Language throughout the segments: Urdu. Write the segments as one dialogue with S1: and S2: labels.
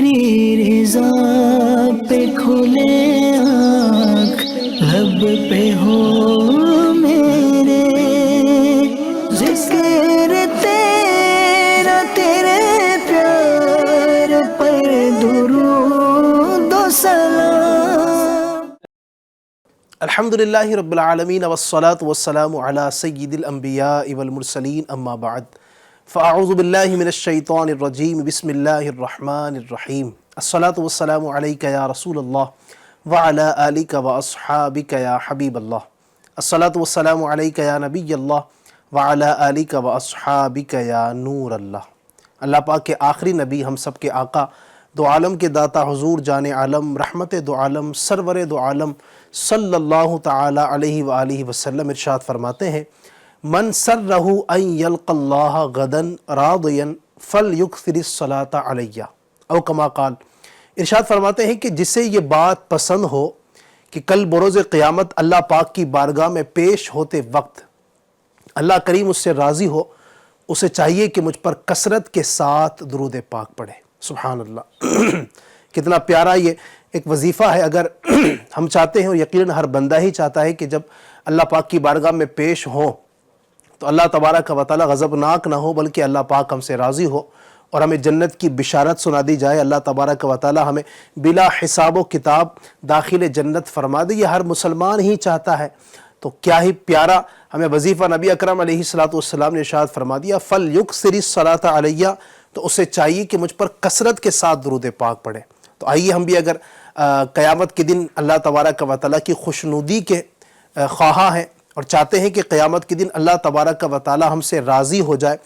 S1: تیری رضا پہ کھلے آنکھ لب پہ ہو میرے، ذکر تیرا تیرے پیار پر درود و سلام۔
S2: الحمدللہ رب العالمین والصلاة والسلام علی سید الانبیاء والمرسلین، اما بعد فاعوذ باللہ من الشیطان الرجیم، بسم اللہ الرحمن الرحیم۔ الصلاة والسلام علیک یا رسول اللہ وعلی آلک واصحابک یا حبیب اللہ۔ الصلاة والسلام علیک یا نبی اللہ وعلی آلک واصحابک یا نور اللہ۔ اللہ پاک کے آخری نبی، ہم سب کے آقا، دو عالم کے داتا حضور جان عالم، رحمت دو عالم، سرور دو عالم صلی اللہ تعالی علیہ وآلہ وسلم ارشاد فرماتے ہیں، من سرہ ان یلق اللہ غدا راضیا فلیکثر الصلاۃ علیہ، او کما قال۔ ارشاد فرماتے ہیں کہ جسے یہ بات پسند ہو کہ کل بروز قیامت اللہ پاک کی بارگاہ میں پیش ہوتے وقت اللہ کریم اس سے راضی ہو، اسے چاہیے کہ مجھ پر کثرت کے ساتھ درود پاک پڑھے۔ سبحان اللہ، کتنا پیارا یہ ایک وظیفہ ہے۔ اگر ہم چاہتے ہیں، اور یقیناً ہر بندہ ہی چاہتا ہے کہ جب اللہ پاک کی بارگاہ میں پیش ہوں تو اللہ تبارک و تعالی غضبناک نہ ہو، بلکہ اللہ پاک ہم سے راضی ہو اور ہمیں جنت کی بشارت سنا دی جائے۔ اللہ تبارک و تعالی ہمیں بلا حساب و کتاب داخل جنت فرما دے، یہ ہر مسلمان ہی چاہتا ہے۔ تو کیا ہی پیارا ہمیں وظیفہ نبی اکرم علیہ الصلوۃ نے ارشاد فرما دیا، فَلْيُكْثِرِ الصَّلَاةَ عَلَيَّ، تو اسے چاہیے کہ مجھ پر کثرت کے ساتھ درود پاک پڑھے۔ تو آئیے ہم بھی اگر قیامت کے دن اللہ تبارک و تعالی کی خوشنودی کے خواہاں ہیں اور چاہتے ہیں کہ قیامت کے دن اللہ تبارک و تعالی ہم سے راضی ہو جائے،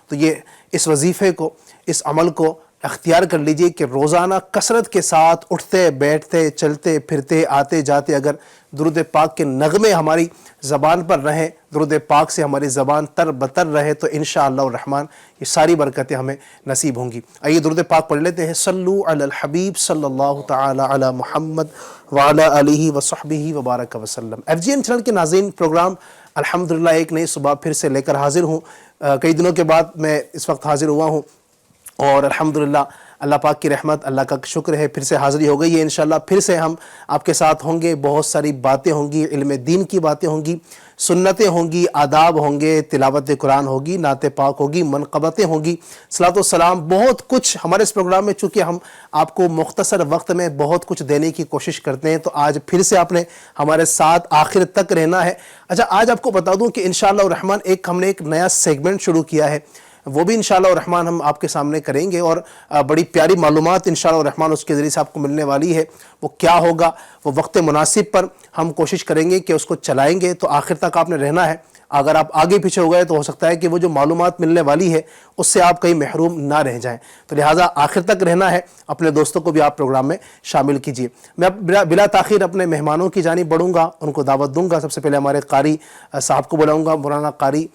S2: تو یہ اس وظیفے کو، اس عمل کو اختیار کر لیجئے کہ روزانہ کثرت کے ساتھ اٹھتے بیٹھتے چلتے پھرتے آتے جاتے اگر درود پاک کے نغمے ہماری زبان پر رہیں، درود پاک سے ہماری زبان تر بتر رہے، تو انشاءاللہ الرحمن یہ ساری برکتیں ہمیں نصیب ہوں گی۔ آئیے درود پاک پڑھ لیتے ہیں۔ صلو علی الحبیب صلی اللہ تعالی علی محمد وعلی آلہ وصحبہ وبارک وسلم۔ FGN چینل کے ناظرین، پروگرام الحمدللہ ایک نئی صبح پھر سے لے کر حاضر ہوں۔ کئی دنوں کے بعد میں اس وقت حاضر ہوا ہوں، اور الحمدللہ اللہ پاک کی رحمت، اللہ کا شکر ہے، پھر سے حاضری ہو گئی ہے۔ انشاءاللہ پھر سے ہم آپ کے ساتھ ہوں گے، بہت ساری باتیں ہوں گی، علم دین کی باتیں ہوں گی، سنتیں ہوں گی، آداب ہوں گے، تلاوت قرآن ہوگی، نعت پاک ہوگی، منقبتیں ہوں گی، صلاۃ والسلام، بہت کچھ ہمارے اس پروگرام میں۔ چونکہ ہم آپ کو مختصر وقت میں بہت کچھ دینے کی کوشش کرتے ہیں، تو آج پھر سے آپ نے ہمارے ساتھ آخر تک رہنا ہے۔ اچھا، آج آپ کو بتا دوں کہ انشاءاللہ الرحمن ہم نے ایک نیا سیگمنٹ شروع کیا ہے، وہ بھی انشاءاللہ الرحمن ہم آپ کے سامنے کریں گے، اور بڑی پیاری معلومات انشاءاللہ الرحمن اس کے ذریعے سے آپ کو ملنے والی ہے۔ وہ کیا ہوگا، وہ وقت مناسب پر ہم کوشش کریں گے کہ اس کو چلائیں گے، تو آخر تک آپ نے رہنا ہے۔ اگر آپ آگے پیچھے ہو گئے تو ہو سکتا ہے کہ وہ جو معلومات ملنے والی ہے اس سے آپ کہیں محروم نہ رہ جائیں، تو لہٰذا آخر تک رہنا ہے۔ اپنے دوستوں کو بھی آپ پروگرام میں شامل کیجیے۔ میں بلا تاخیر اپنے مہمانوں کی جانب بڑھوں گا، ان کو دعوت دوں گا۔ سب سے پہلے ہمارے قاری صاحب کو بلاؤں گا، مولانا قاری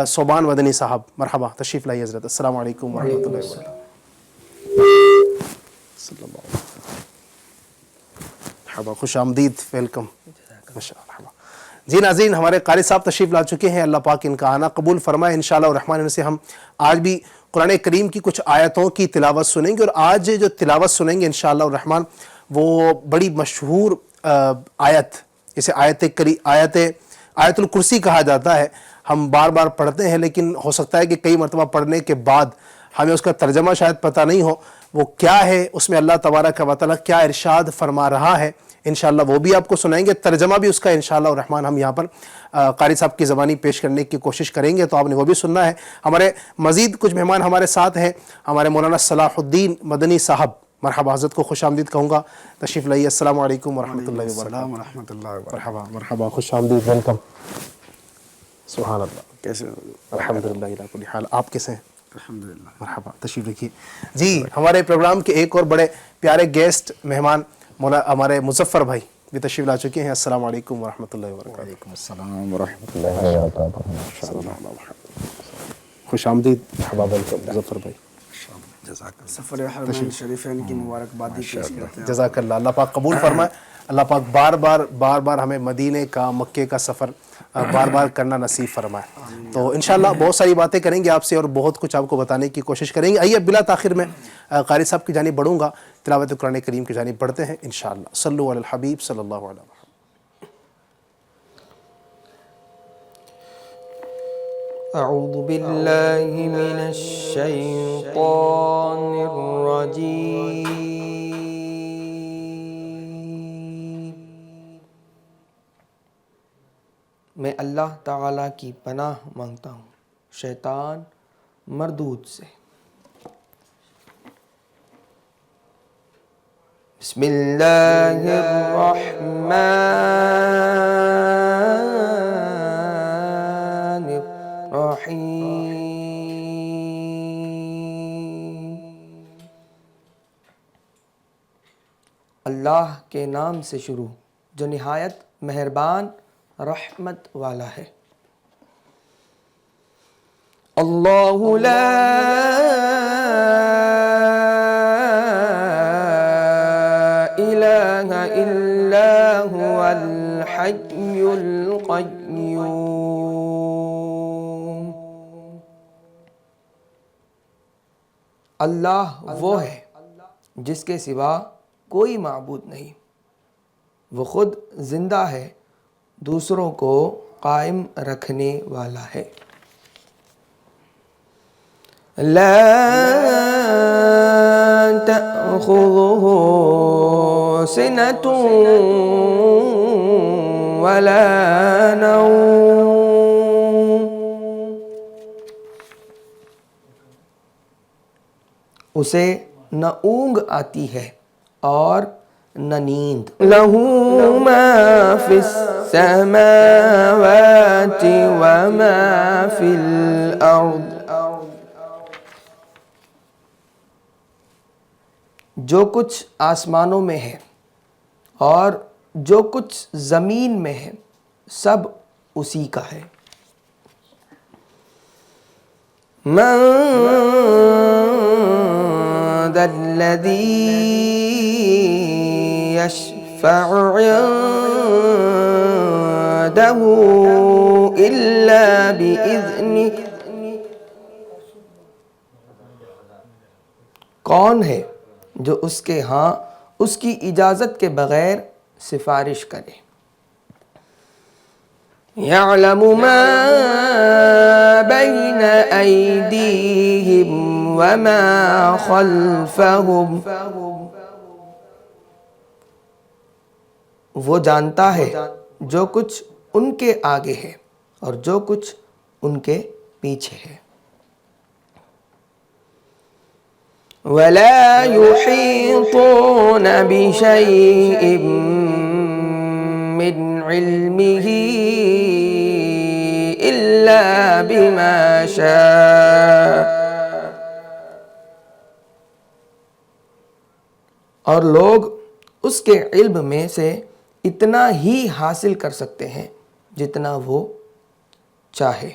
S2: صوبان مدنی صاحب، مرحبا، تشریف لائیے حضرت۔ السلام علیکم ورحمۃ اللہ وبرکاتہ۔ مرحبا، خوش آمدید، ویلکم۔ جی ناظرین، ہمارے قاری صاحب تشریف لا چکے ہیں، اللہ پاک ان کا آنا قبول فرمائے۔ انشاءاللہ الرحمن ان سے ہم آج بھی قرآن کریم کی کچھ آیتوں کی تلاوت سنیں گے، اور آج جو تلاوت سنیں گے انشاءاللہ الرحمن وہ بڑی مشہور آیت، اسے آیت الکرسی کہا جاتا ہے۔ ہم بار بار پڑھتے ہیں، لیکن ہو سکتا ہے کہ کئی مرتبہ پڑھنے کے بعد ہمیں اس کا ترجمہ شاید پتہ نہیں ہو، وہ کیا ہے، اس میں اللہ تبارک و تعالی کیا ارشاد فرما رہا ہے۔ انشاءاللہ وہ بھی آپ کو سنائیں گے، ترجمہ بھی اس کا انشاءاللہ الرحمن ہم یہاں پر قاری صاحب کی زبانی پیش کرنے کی کوشش کریں گے، تو آپ نے وہ بھی سننا ہے۔ ہمارے مزید کچھ مہمان ہمارے ساتھ ہیں، ہمارے مولانا صلاح الدین مدنی صاحب، مرحبا، حضرت کو خوش آمدید کہوں گا، تشریف لائیے۔ السلام علیکم ورحمۃ اللہ وبرکاتہ۔
S3: السلام ورحمۃ اللہ وبرکاتہ۔
S2: مرحبا مرحبا، خوش آمدید، ویلکم۔ سبحان اللہ،
S3: کیسے ہو؟
S2: الحمدللہ علی کل حال، آپ کیسے ہیں؟
S3: الحمدللہ۔
S2: مرحبا، تشریف رکھیے۔ جی، ہمارے پروگرام کے ایک اور بڑے پیارے گیسٹ مہمان ہمارے مظفر بھائی بھی تشریف لا چکے ہیں۔ السلام علیکم ورحمۃ اللہ وبرکاتہ۔
S3: وعلیکم السلام ورحمۃ اللہ وبرکاتہ۔
S2: خوش آمدید، مرحبا، ویلکم مظفر بھائی۔
S3: جزاک اللہ
S4: سفر حرمین شریفین کی مبارکبادی پیش کرتے ہیں.
S2: جزاک اللہ. اللہ پاک قبول فرمائے. اللہ پاک بار بار ہمیں مدینے کا مکے کا سفر بار بار کرنا نصیب فرمائے. تو انشاءاللہ بہت ساری باتیں کریں گے آپ سے اور بہت کچھ آپ کو بتانے کی کوشش کریں گے. آئیے بلا تاخیر میں قاری صاحب کی جانب بڑھوں گا, تلاوت قرآن کریم کی جانب بڑھتے ہیں انشاءاللہ. صلو علی الحبیب صلی اللہ علیہ وسلم.
S5: اعوذ باللہ من الشیطان الرجیم. میں اللہ تعالیٰ کی پناہ مانگتا ہوں شیطان مردود سے. بسم اللہ الرحمن الرحیم. اللہ کے نام سے شروع جو نہایت مہربان رحمت والا ہے. اللہ لا الہ الا هو الحی القیوم. اللہ وہ ہے جس کے سوا کوئی معبود نہیں, وہ خود زندہ ہے, دوسروں کو قائم رکھنے والا ہے. لا تأخذه سنة ولا نوم. اسے نہ اونگ آتی ہے اور نہ نیند. لَهُ مَا فِي السَّمَاوَاتِ وَمَا فِي الْأَرْضِ. جو کچھ آسمانوں میں ہے اور جو کچھ زمین میں ہے سب اسی کا ہے. مَن ذَا الَّذِي يشفع عنده إلا بإذنه. کون ہے جو اس کے ہاں اس کی اجازت کے بغیر سفارش کرے. يعلم ما بين أيديهم وما خلفهم. وہ جانتا ہے جو کچھ ان کے آگے ہے اور جو کچھ ان کے پیچھے ہے. وَلَا يُحِيطُونَ بِشَيْءٍ مِّنْ عِلْمِهِ إِلَّا بِمَا شَاءَ. اور لوگ اس کے علم میں سے اتنا ہی حاصل کر سکتے ہیں جتنا وہ چاہے.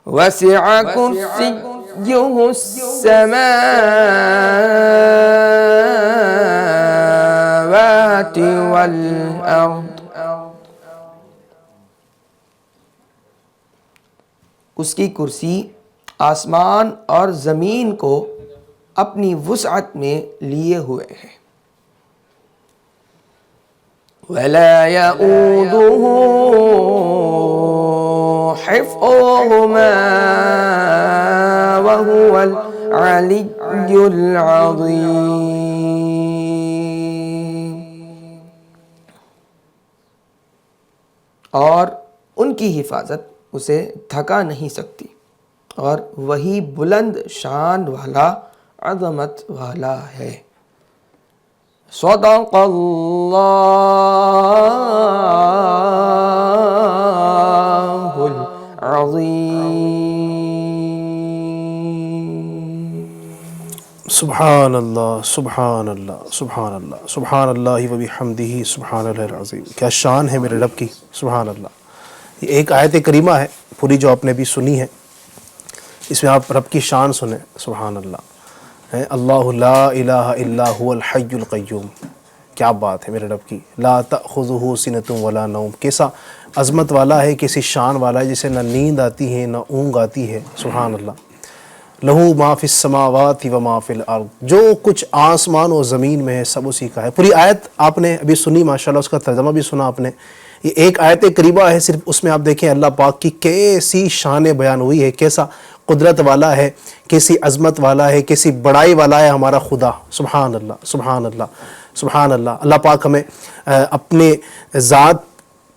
S5: وَسِعَ كُرْسِيُّهُ السَّمَاوَاتِ وَالْأَرْضِ. اس کی کرسی آسمان اور زمین کو اپنی وسعت میں لیے ہوئے ہے. وَلَا يَئُودُهُ حِفْظُهُمَا وَهُوَ الْعَلِيُّ الْعَظِيمُ. اور ان کی حفاظت اسے تھکا نہیں سکتی اور وہی بلند شان والا عظمت والا ہے. صدق اللہ العظیم.
S2: سبحان اللہ سبحان اللہ سبحان اللہ سبحان اللہ و بحمدہ سبحان اللہ العظیم. کیا شان ہے میرے رب کی, سبحان اللہ. یہ ایک آیت کریمہ ہے پوری جو آپ نے بھی سنی ہے. اس میں آپ رب کی شان سنیں، سبحان اللہ ہے، اللہ لا الہ الا هو الحی القیوم، کیا بات ہے میرے رب کی، لا تأخذہ سنۃ ولا نوم، کیسا عظمت والا ہے، کیسی شان والا ہے جسے نہ نیند آتی ہے نہ اونگ آتی ہے، سبحان اللہ۔ لہو ما فی السماوات و ما فی الارض، جو کچھ آسمان و زمین میں ہے سب اسی کا ہے۔ پوری آیت آپ نے ابھی سنی ماشاءاللہ، اس کا ترجمہ بھی سنا آپ نے، یہ ایک آیت قریبہ ہے صرف، اس میں آپ دیکھیں اللہ پاک کی کیسی شان بیان ہوئی ہے، کیسا قدرت والا ہے، کیسی عظمت والا ہے، کیسی بڑائی والا ہے ہمارا خدا، سبحان اللہ سبحان اللہ سبحان اللہ۔ اللہ پاک ہمیں اپنے ذات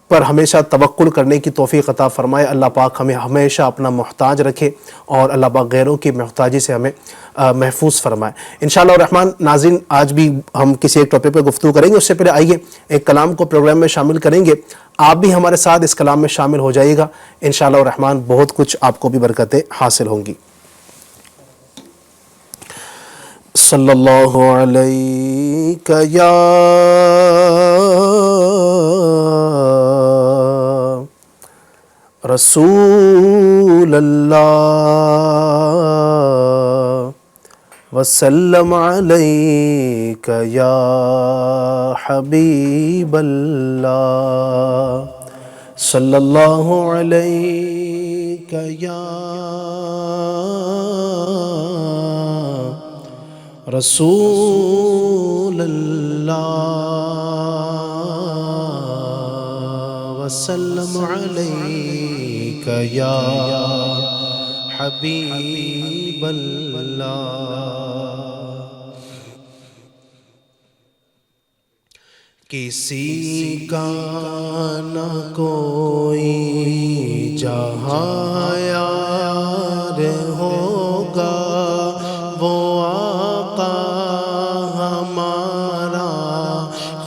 S2: پر ہمیشہ توکل کرنے کی توفیق عطا فرمائے، اللہ پاک ہمیں ہمیشہ اپنا محتاج رکھے، اور اللہ پاک غیروں کی محتاجی سے ہمیں محفوظ فرمائے انشاءاللہ الرحمن۔ ناظرین، آج بھی ہم کسی ایک ٹاپک پہ گفتگو کریں گے، اس سے پہلے آئیے ایک کلام کو پروگرام میں شامل کریں گے، آپ بھی ہمارے ساتھ اس کلام میں شامل ہو جائیے گا انشاءاللہ الرحمن، بہت کچھ آپ کو بھی برکتیں حاصل ہوں گی۔ صلی اللہ علیہ یا رسول اللہ وسلم علیک یا حبیب اللہ، صلی اللہ علیک یا رسول اللہ وسلم علیک یا حبیب اللہ۔ کسی کا نہ کوئی جہاں یار ہوگا، وہ آقا ہمارا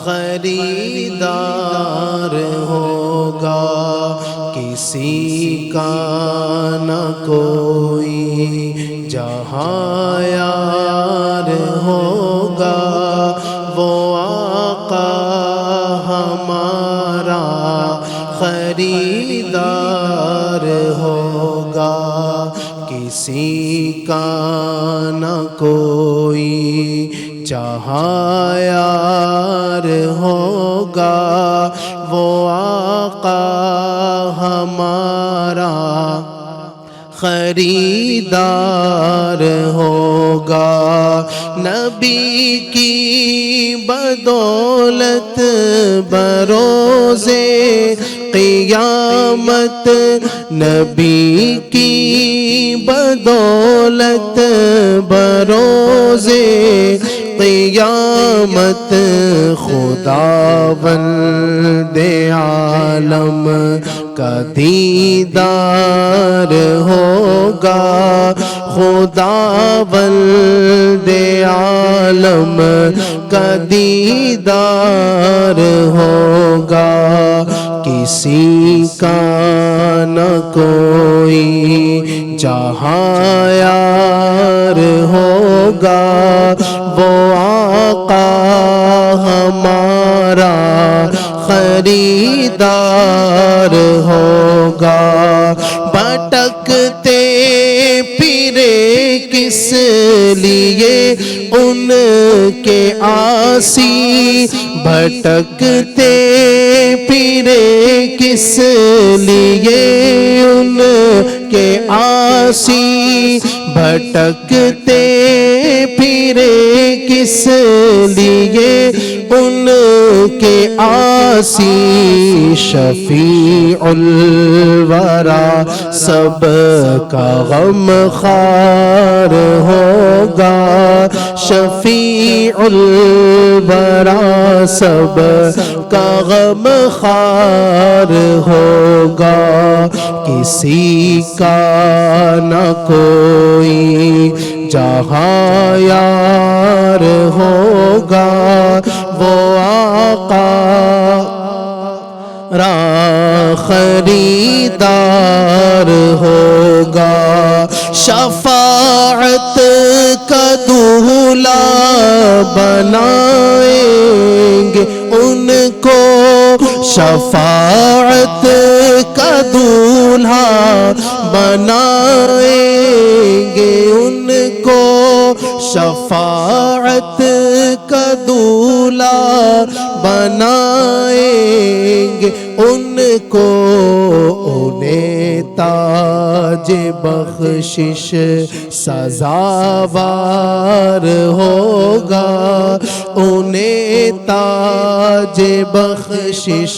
S2: خریدار ہوگا، کسی کا نہ کوئی جہاں یار ہوگا، وہ آقا ہمارا خریدار ہوگا، کسی کا نہ کوئی جہاں یار ہوگا، وہ آقا ہمارا خریدار ہوگا، نبی کی بدولت بروز قیامت، نبی کی بدولت بروز قیامت، خداوند عالم کا دیدار ہوگا، خداوند عالم کا دیدار ہوگا، کسی کا نہ کوئی جہاں یار ہوگا، وہ آقا ہمارا خریدار ہوگا، بھٹکتے پھرے کس لیے ان کے عاصی، بھٹکتے پھرے کس لیے ان کے عاصی، بھٹکتے پھرے کس لیے ان کے عاصی، شفیع الورا سب کا غم خوار ہوگا، شفیع الورا سب کا غم خوار ہوگا، کسی کا نہ کوئی جہاں یار ہوگا، وہ آقا را خریدار ہوگا، شفاعت کا دولہا بنائیں گے ان کو، شفاعت کا دولہا بنائیں شفاعت کا دولہا بنائیں گے ان کو، انہیں تاج بخشش سزاوار ہوگا، انہیں تاج بخشش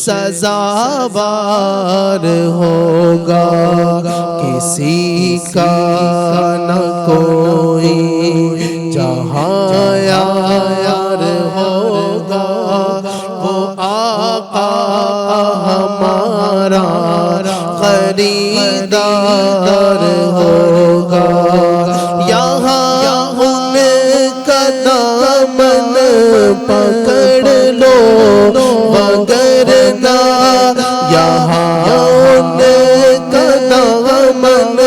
S2: سزاوار ہوگا، کسی کا نہ کوئی جہاں یار ہوگا، وہ آقا ہمارا خریدار ہوگا، یہاں ان کا دامن پکڑ لو وگرنہ، یہاں ان کا دامن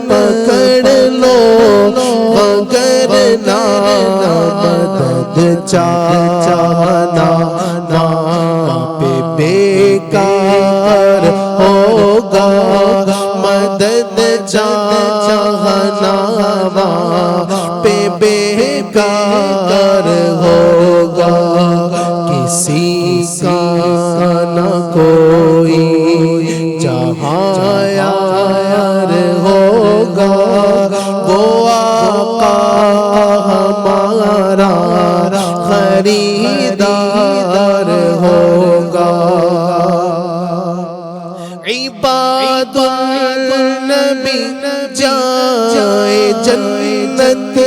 S2: پکڑ لو وگرنہ، مدد چاہنا وہاں پہ بیکار ہوگا، مدد چاہنا وہاں پہ بیکار ہوگا، کسی کا نہ کوئی جہاں یار ہوگا، وہ آقا ہمارا خریدار ہوگا، عباد النبی جائے جنت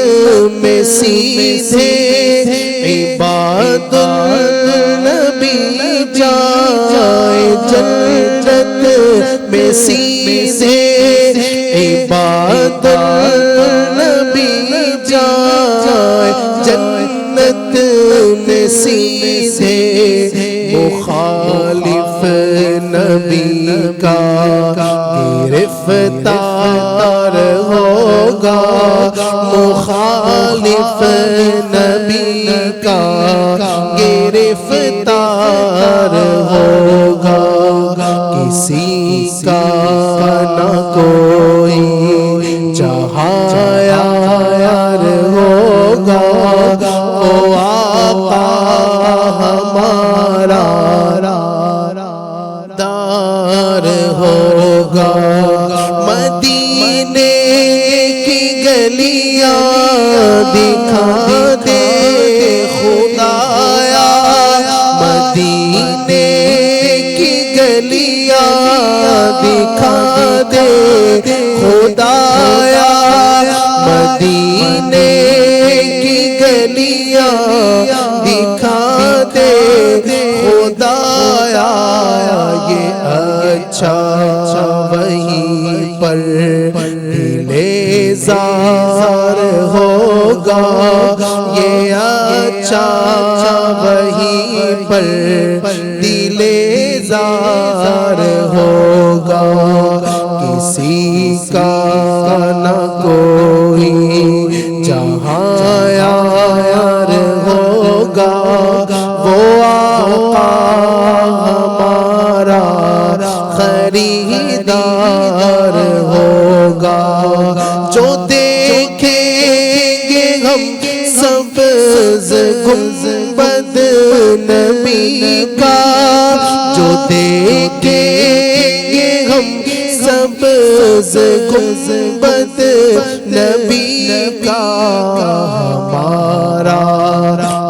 S2: میں سیدھے، عباد النبی جائے جنت میں سیدھے، عباد النبی جائے جنت میں سیدھے، مخالف نبی کا گرفتار ہوگا، مخالف نبی کا گرفتار ہوگا، کسی کا نہ کوئی جہاں یار ہوگا، وہ آقا ہمارا دار ہوگا، مدینے کی گلیاں دکھا دے خدایا، مدینے کی گلیاں دکھا دے خدایا، مدینے کی گلیاں دکھا دے خدایا، یہ اچھا وہیں پر دلزار ہوگا، یہ اچھا وہیں پر دلزار ہوگا، کسی کا نہ کوئی جہاں یار ہوگا، وہ آقا ہمارا خریدار ہوگا، جو دیکھیں گے ہم سبز گنبد نبی کا، جو دیکھیں گے ہم سبز گنبد نبی کا، ہمارا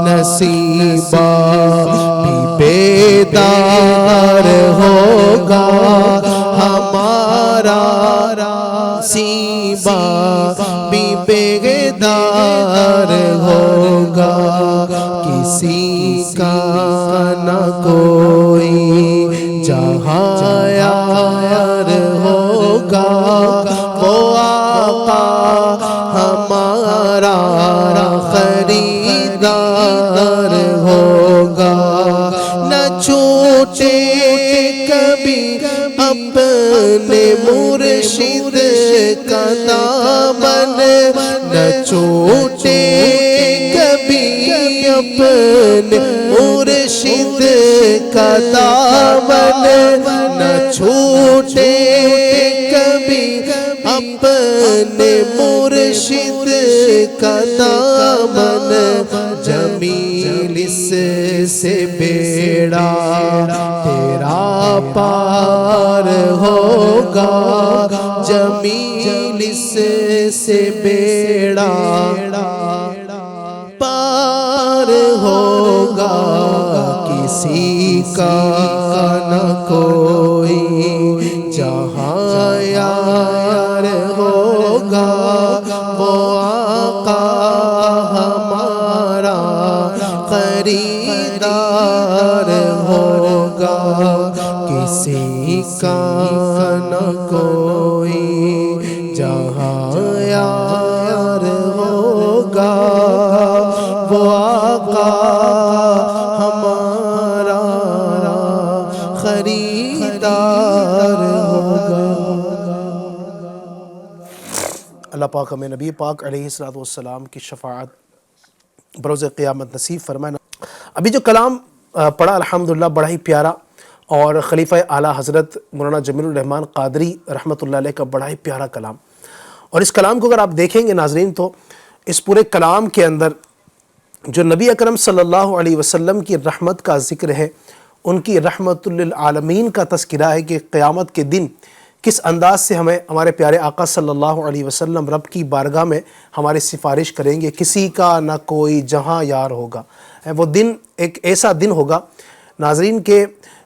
S2: نصیبہ بھی بیدار ہوگا، ہمارا نصیبہ بھی بیدار ہوگا، کسی کا نہ کوئی جہاں یار ہوگا، وہ آقا ہمارا خریدار ہوگا، نہ چھوٹے کبھی اپنے مرشد کا دامن، نہ چھوٹے کبھی اپنے مرشد کا دامن، نہ چھوٹے کبھی اپنے مرشد کا دامن جمیل سے بیڑا تیرا پار ہوگا، جمیل سے بیڑا پار ہوگا، کسی کا نہ کوئی جہاں یار ہوگا، وہ آقا ہمارا خریدار ہوگا، کسی کا نہ کوئی جہاں یار ہوگا، وہ آقا ہمارا خریدار ہوگا۔ اللہ پاک ہمیں نبی پاک علیہ الصلوۃ والسلام کی شفاعت بروز قیامت نصیب فرمائے۔ ابھی جو کلام پڑھا الحمدللہ بڑا ہی پیارا، اور خلیفہ اعلیٰ حضرت مولانا جمیل الرحمن قادری رحمۃ اللہ علیہ کا بڑا ہی پیارا کلام، اور اس کلام کو اگر آپ دیکھیں گے ناظرین تو اس پورے کلام کے اندر جو نبی اکرم صلی اللہ علیہ وسلم کی رحمت کا ذکر ہے، ان کی رحمت للعالمین کا تذکرہ ہے کہ قیامت کے دن کس انداز سے ہمیں ہمارے پیارے آقا صلی اللہ علیہ وسلم رب کی بارگاہ میں ہماری سفارش کریں گے۔ کسی کا نہ کوئی جہاں یار ہوگا، وہ دن ایک ایسا دن ہوگا ناظرین کہ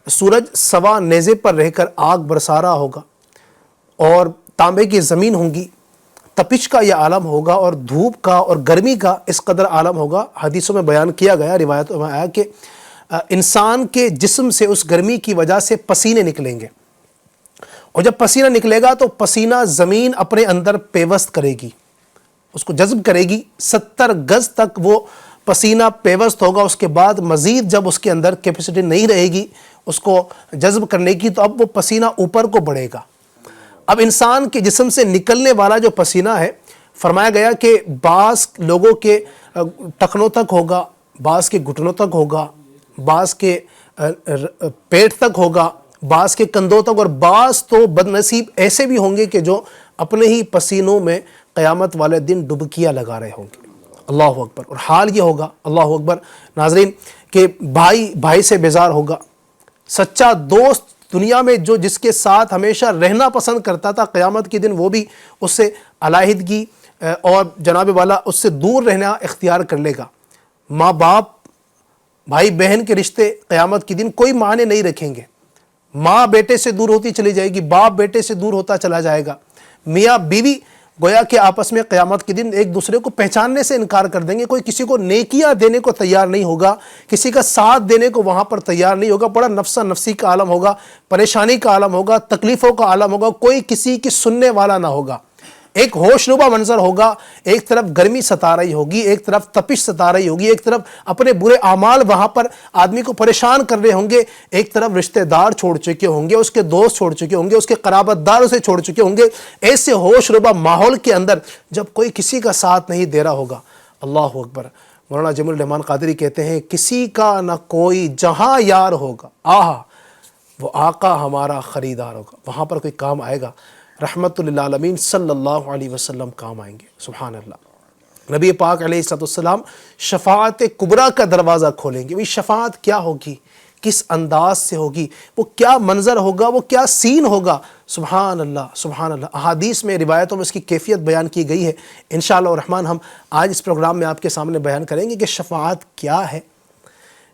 S2: سورج سوا نیزے پر رہ کر آگ برسا رہا ہوگا، اور تانبے کی زمین ہوں گی، تپش کا یہ عالم ہوگا، اور دھوپ کا اور گرمی کا اس قدر عالم ہوگا۔ حدیثوں میں بیان کیا گیا، روایتوں میں آیا کہ انسان کے جسم سے اس گرمی کی وجہ سے پسینے نکلیں گے، اور جب پسینہ نکلے گا تو پسینہ زمین اپنے اندر پیوست کرے گی، اس کو جذب کرے گی، 70 گز تک وہ پسینہ پیوست ہوگا۔ اس کے بعد مزید جب اس کے اندر کیپیسٹی نہیں رہے گی اس کو جذب کرنے کی، تو اب وہ پسینہ اوپر کو بڑھے گا۔ اب انسان کے جسم سے نکلنے والا جو پسینہ ہے، فرمایا گیا کہ بعض لوگوں کے ٹخنوں تک ہوگا، بعض کے گھٹنوں تک ہوگا، بعض کے پیٹ تک ہوگا، بعض کے کندھوں تک، اور بعض تو بد نصیب ایسے بھی ہوں گے کہ جو اپنے ہی پسینوں میں قیامت والے دن ڈبکیاں لگا رہے ہوں گے۔ اللہ اکبر۔ اور حال یہ ہوگا، اللہ اکبر ناظرین، کہ بھائی سے بیزار ہوگا، سچا دوست دنیا میں جو جس کے ساتھ ہمیشہ رہنا پسند کرتا تھا، قیامت کے دن وہ بھی اس سے علیحدگی اور جناب والا اس سے دور رہنا اختیار کر لے گا۔ ماں باپ، بھائی بہن کے رشتے قیامت کے دن کوئی معنی نہیں رکھیں گے، ماں بیٹے سے دور ہوتی چلی جائے گی، باپ بیٹے سے دور ہوتا چلا جائے گا، میاں بیوی گویا کہ آپس میں قیامت کے دن ایک دوسرے کو پہچاننے سے انکار کر دیں گے، کوئی کسی کو نیکیاں دینے کو تیار نہیں ہوگا، کسی کا ساتھ دینے کو وہاں پر تیار نہیں ہوگا، بڑا نفسا نفسی کا عالم ہوگا، پریشانی کا عالم ہوگا، تکلیفوں کا عالم ہوگا، کوئی کسی کی سننے والا نہ ہوگا۔ ایک ہوش ربا منظر ہوگا، ایک طرف گرمی ستا رہی ہوگی، ایک طرف تپش ستا رہی ہوگی، ایک طرف اپنے برے اعمال وہاں پر آدمی کو پریشان کر رہے ہوں گے، ایک طرف رشتہ دار چھوڑ چکے ہوں گے، اس کے دوست چھوڑ چکے ہوں گے، اس کے قرابت دار اسے چھوڑ چکے ہوں گے۔ ایسے ہوش ربا ماحول کے اندر جب کوئی کسی کا ساتھ نہیں دے رہا ہوگا، اللہ اکبر، مولانا جمیل الرحمن قادری کہتے ہیں کسی کا نہ کوئی جہاں یار ہوگا، آہا وہ آقا ہمارا خریدار ہوگا، وہاں پر کوئی کام آئے گا، رحمت للعالمین صلی اللہ علیہ وسلم کام آئیں گے۔ سبحان اللہ۔ نبی پاک علیہ السلام شفاعت کبریٰ کا دروازہ کھولیں گے۔ وہ شفاعت کیا ہوگی، کس انداز سے ہوگی، وہ کیا منظر ہوگا، وہ کیا سین ہوگا، سبحان اللہ سبحان اللہ۔ احادیث میں، روایتوں میں اس کی کیفیت بیان کی گئی ہے۔ انشاءاللہ الرحمن ہم آج اس پروگرام میں آپ کے سامنے بیان کریں گے کہ شفاعت کیا ہے،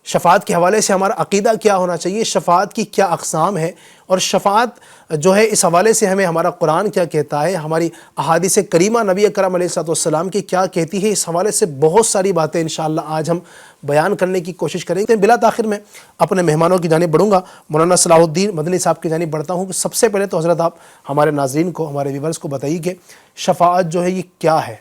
S2: شفاعت کے حوالے سے ہمارا عقیدہ کیا ہونا چاہیے، شفاعت کی کیا اقسام ہے، اور شفاعت جو ہے اس حوالے سے ہمیں ہمارا قرآن کیا کہتا ہے، ہماری احادیث کریمہ نبی اکرم علیہ السلام کی کیا کہتی ہے۔ اس حوالے سے بہت ساری باتیں انشاءاللہ آج ہم بیان کرنے کی کوشش کریں گے۔ بلا تاخیر میں اپنے مہمانوں کی جانب بڑھوں گا، مولانا صلاح الدین مدنی صاحب کی جانب بڑھتا ہوں۔ سب سے پہلے تو حضرت آپ ہمارے ناظرین کو، ہمارے ویورز کو بتائیے کہ شفاعت جو ہے یہ کیا ہے۔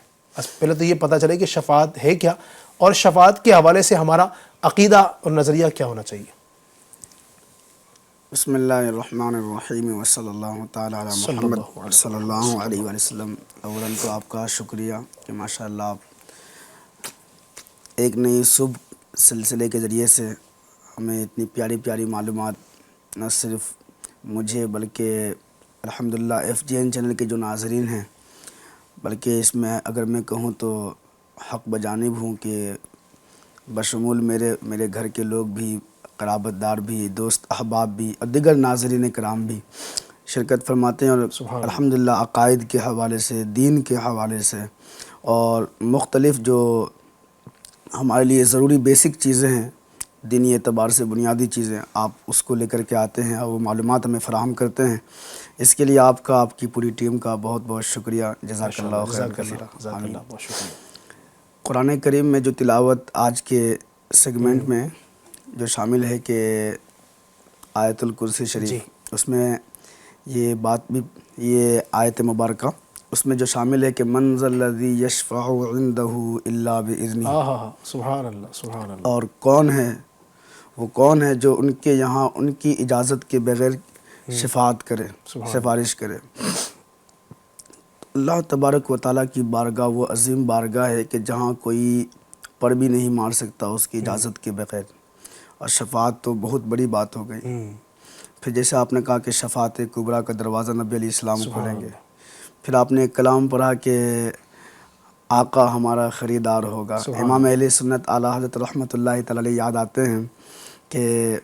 S2: پہلے تو یہ پتہ چلے کہ شفاعت ہے کیا، اور شفاعت کے حوالے سے ہمارا عقیدہ اور نظریہ کیا ہونا چاہیے۔
S4: بسم اللہ الرحمن الرحیم وصلی اللہ تعالی علی محمد صلی اللہ علیہ وسلم۔ اولاً تو آپ کا شکریہ کہ ماشاءاللہ آپ ایک نئی صبح سلسلے کے ذریعے سے ہمیں اتنی پیاری پیاری معلومات نہ صرف مجھے بلکہ الحمدللہ FGN چینل کے جو ناظرین ہیں، بلکہ اس میں اگر میں کہوں تو حق بجانب ہوں کہ بشمول میرے گھر کے لوگ بھی، قرابت دار بھی، دوست احباب بھی اور دیگر ناظرین کرام بھی شرکت فرماتے ہیں، اور الحمدللہ عقائد کے حوالے سے، دین کے حوالے سے اور مختلف جو ہمارے لیے ضروری بیسک چیزیں ہیں، دینی اعتبار سے بنیادی چیزیں، آپ اس کو لے کر کے آتے ہیں اور وہ معلومات ہمیں فراہم کرتے ہیں۔ اس کے لیے آپ کا، آپ کی پوری ٹیم کا بہت بہت شکریہ، جزاک اللہ خیر کثیرا۔ آمین۔
S2: بہت شکریہ۔
S4: قرآن کریم میں جو تلاوت آج کے سیگمنٹ میں جو شامل ہے کہ آیت الکرسی شریف، اس میں یہ بات بھی، یہ آیت مبارکہ اس میں جو شامل ہے کہ من ذا الذی یشفع عندہ الا باذنہ،
S2: سبحان اللہ، سبحان اللہ۔
S4: اور کون ہے، وہ کون ہے جو ان کے یہاں ان کی اجازت کے بغیر شفاعت کرے، سفارش کرے۔ اللہ تبارک و تعالیٰ کی بارگاہ وہ عظیم بارگاہ ہے کہ جہاں کوئی پر بھی نہیں مار سکتا اس کی اجازت کے بغیر، اور شفاعت تو بہت بڑی بات ہو گئی۔ پھر جیسے آپ نے کہا کہ شفاعت کبریٰ کا دروازہ نبی علیہ السلام کھولیں گے، پھر آپ نے ایک کلام پڑھا کہ آقا ہمارا خریدار ہوگا۔ امام اہل سنت اعلیٰ حضرت رحمۃ اللہ تعالی علیہ یاد آتے ہیں کہ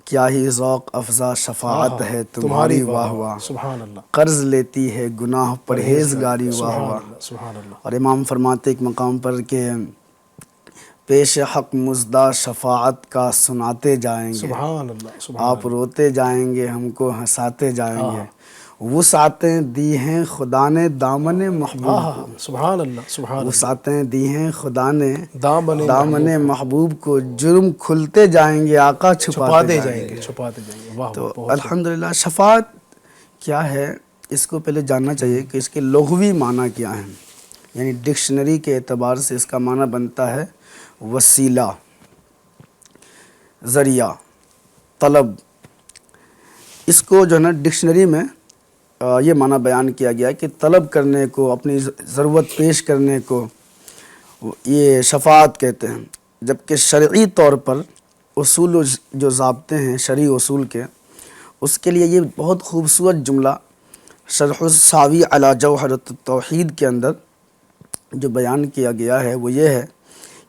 S4: کیا ہی ذوق افزا شفاعت ہے تمہاری واہ واہ،
S2: سبحان اللہ،
S4: قرض لیتی ہے گناہ پرہیزگاری واہ واہ۔
S2: سبحان اللہ۔
S4: اور امام فرماتے ایک مقام پر کہ پیش حق مزدہ شفاعت کا سناتے جائیں گے،
S2: سبحان اللہ، سبحان
S4: آپ روتے جائیں گے ہم کو ہنساتے جائیں گے، وسعتیں دی ہیں خدا نے دامن محبوب کو،
S2: سبحان اللہ، سبحان اللہ،
S4: وسعتیں دی ہیں خدا نے
S2: دامن
S4: دامن محبوب کو، جرم کھلتے جائیں گے آقا چھپاتے جائیں گے۔
S2: چھپاتے جائیں گے۔ واہ،
S4: تو الحمدللہ شفاعت کیا ہے اس کو پہلے جاننا چاہیے کہ اس کے لغوی معنی کیا ہیں، یعنی ڈکشنری کے اعتبار سے اس کا معنی بنتا ہے وسیلہ، ذریعہ، طلب۔ اس کو جو ہے نا ڈکشنری میں یہ معنی بیان کیا گیا کہ طلب کرنے کو، اپنی ضرورت پیش کرنے کو یہ شفاعت کہتے ہیں، جبکہ شرعی طور پر اصول جو ضابطے ہیں شرعی اصول کے، اس کے لیے یہ بہت خوبصورت جملہ شرح الساوی علی جوہرۃ التوحید کے اندر جو بیان کیا گیا ہے وہ یہ ہے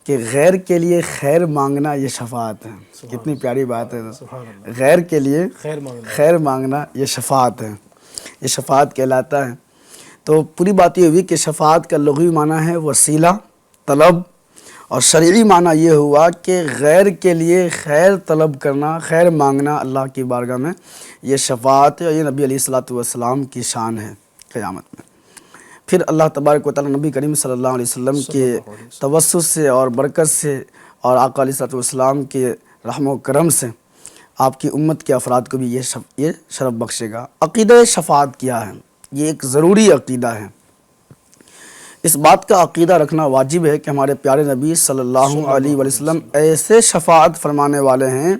S4: کہ غیر کے لیے خیر مانگنا یہ شفاعت ہے۔ کتنی پیاری بات ہے، غیر کے لیے خیر مانگنا یہ شفاعت ہے، یہ شفاعت کہلاتا ہے۔ تو پوری بات یہ ہوئی کہ شفاعت کا لغوی معنی ہے وسیلہ، طلب، اور شرعی معنی یہ ہوا کہ غیر کے لیے خیر طلب کرنا، خیر مانگنا اللہ کی بارگاہ میں، یہ شفاعت ہے، اور یہ نبی علیہ الصلوۃ والسلام کی شان ہے قیامت میں۔ پھر اللہ تبارک و تعالیٰ نبی کریم صلی اللہ علیہ وسلم کے توسط سے اور برکت سے اور آقا علیہ الصلوۃ والسلام کے رحم و کرم سے آپ کی امت کے افراد کو بھی یہ شرف بخشے گا۔ عقیدہ شفاعت کیا ہے؟ یہ ایک ضروری عقیدہ ہے۔ اس بات کا عقیدہ رکھنا واجب ہے کہ ہمارے پیارے نبی صلی اللہ علیہ وسلم ایسے شفاعت فرمانے والے ہیں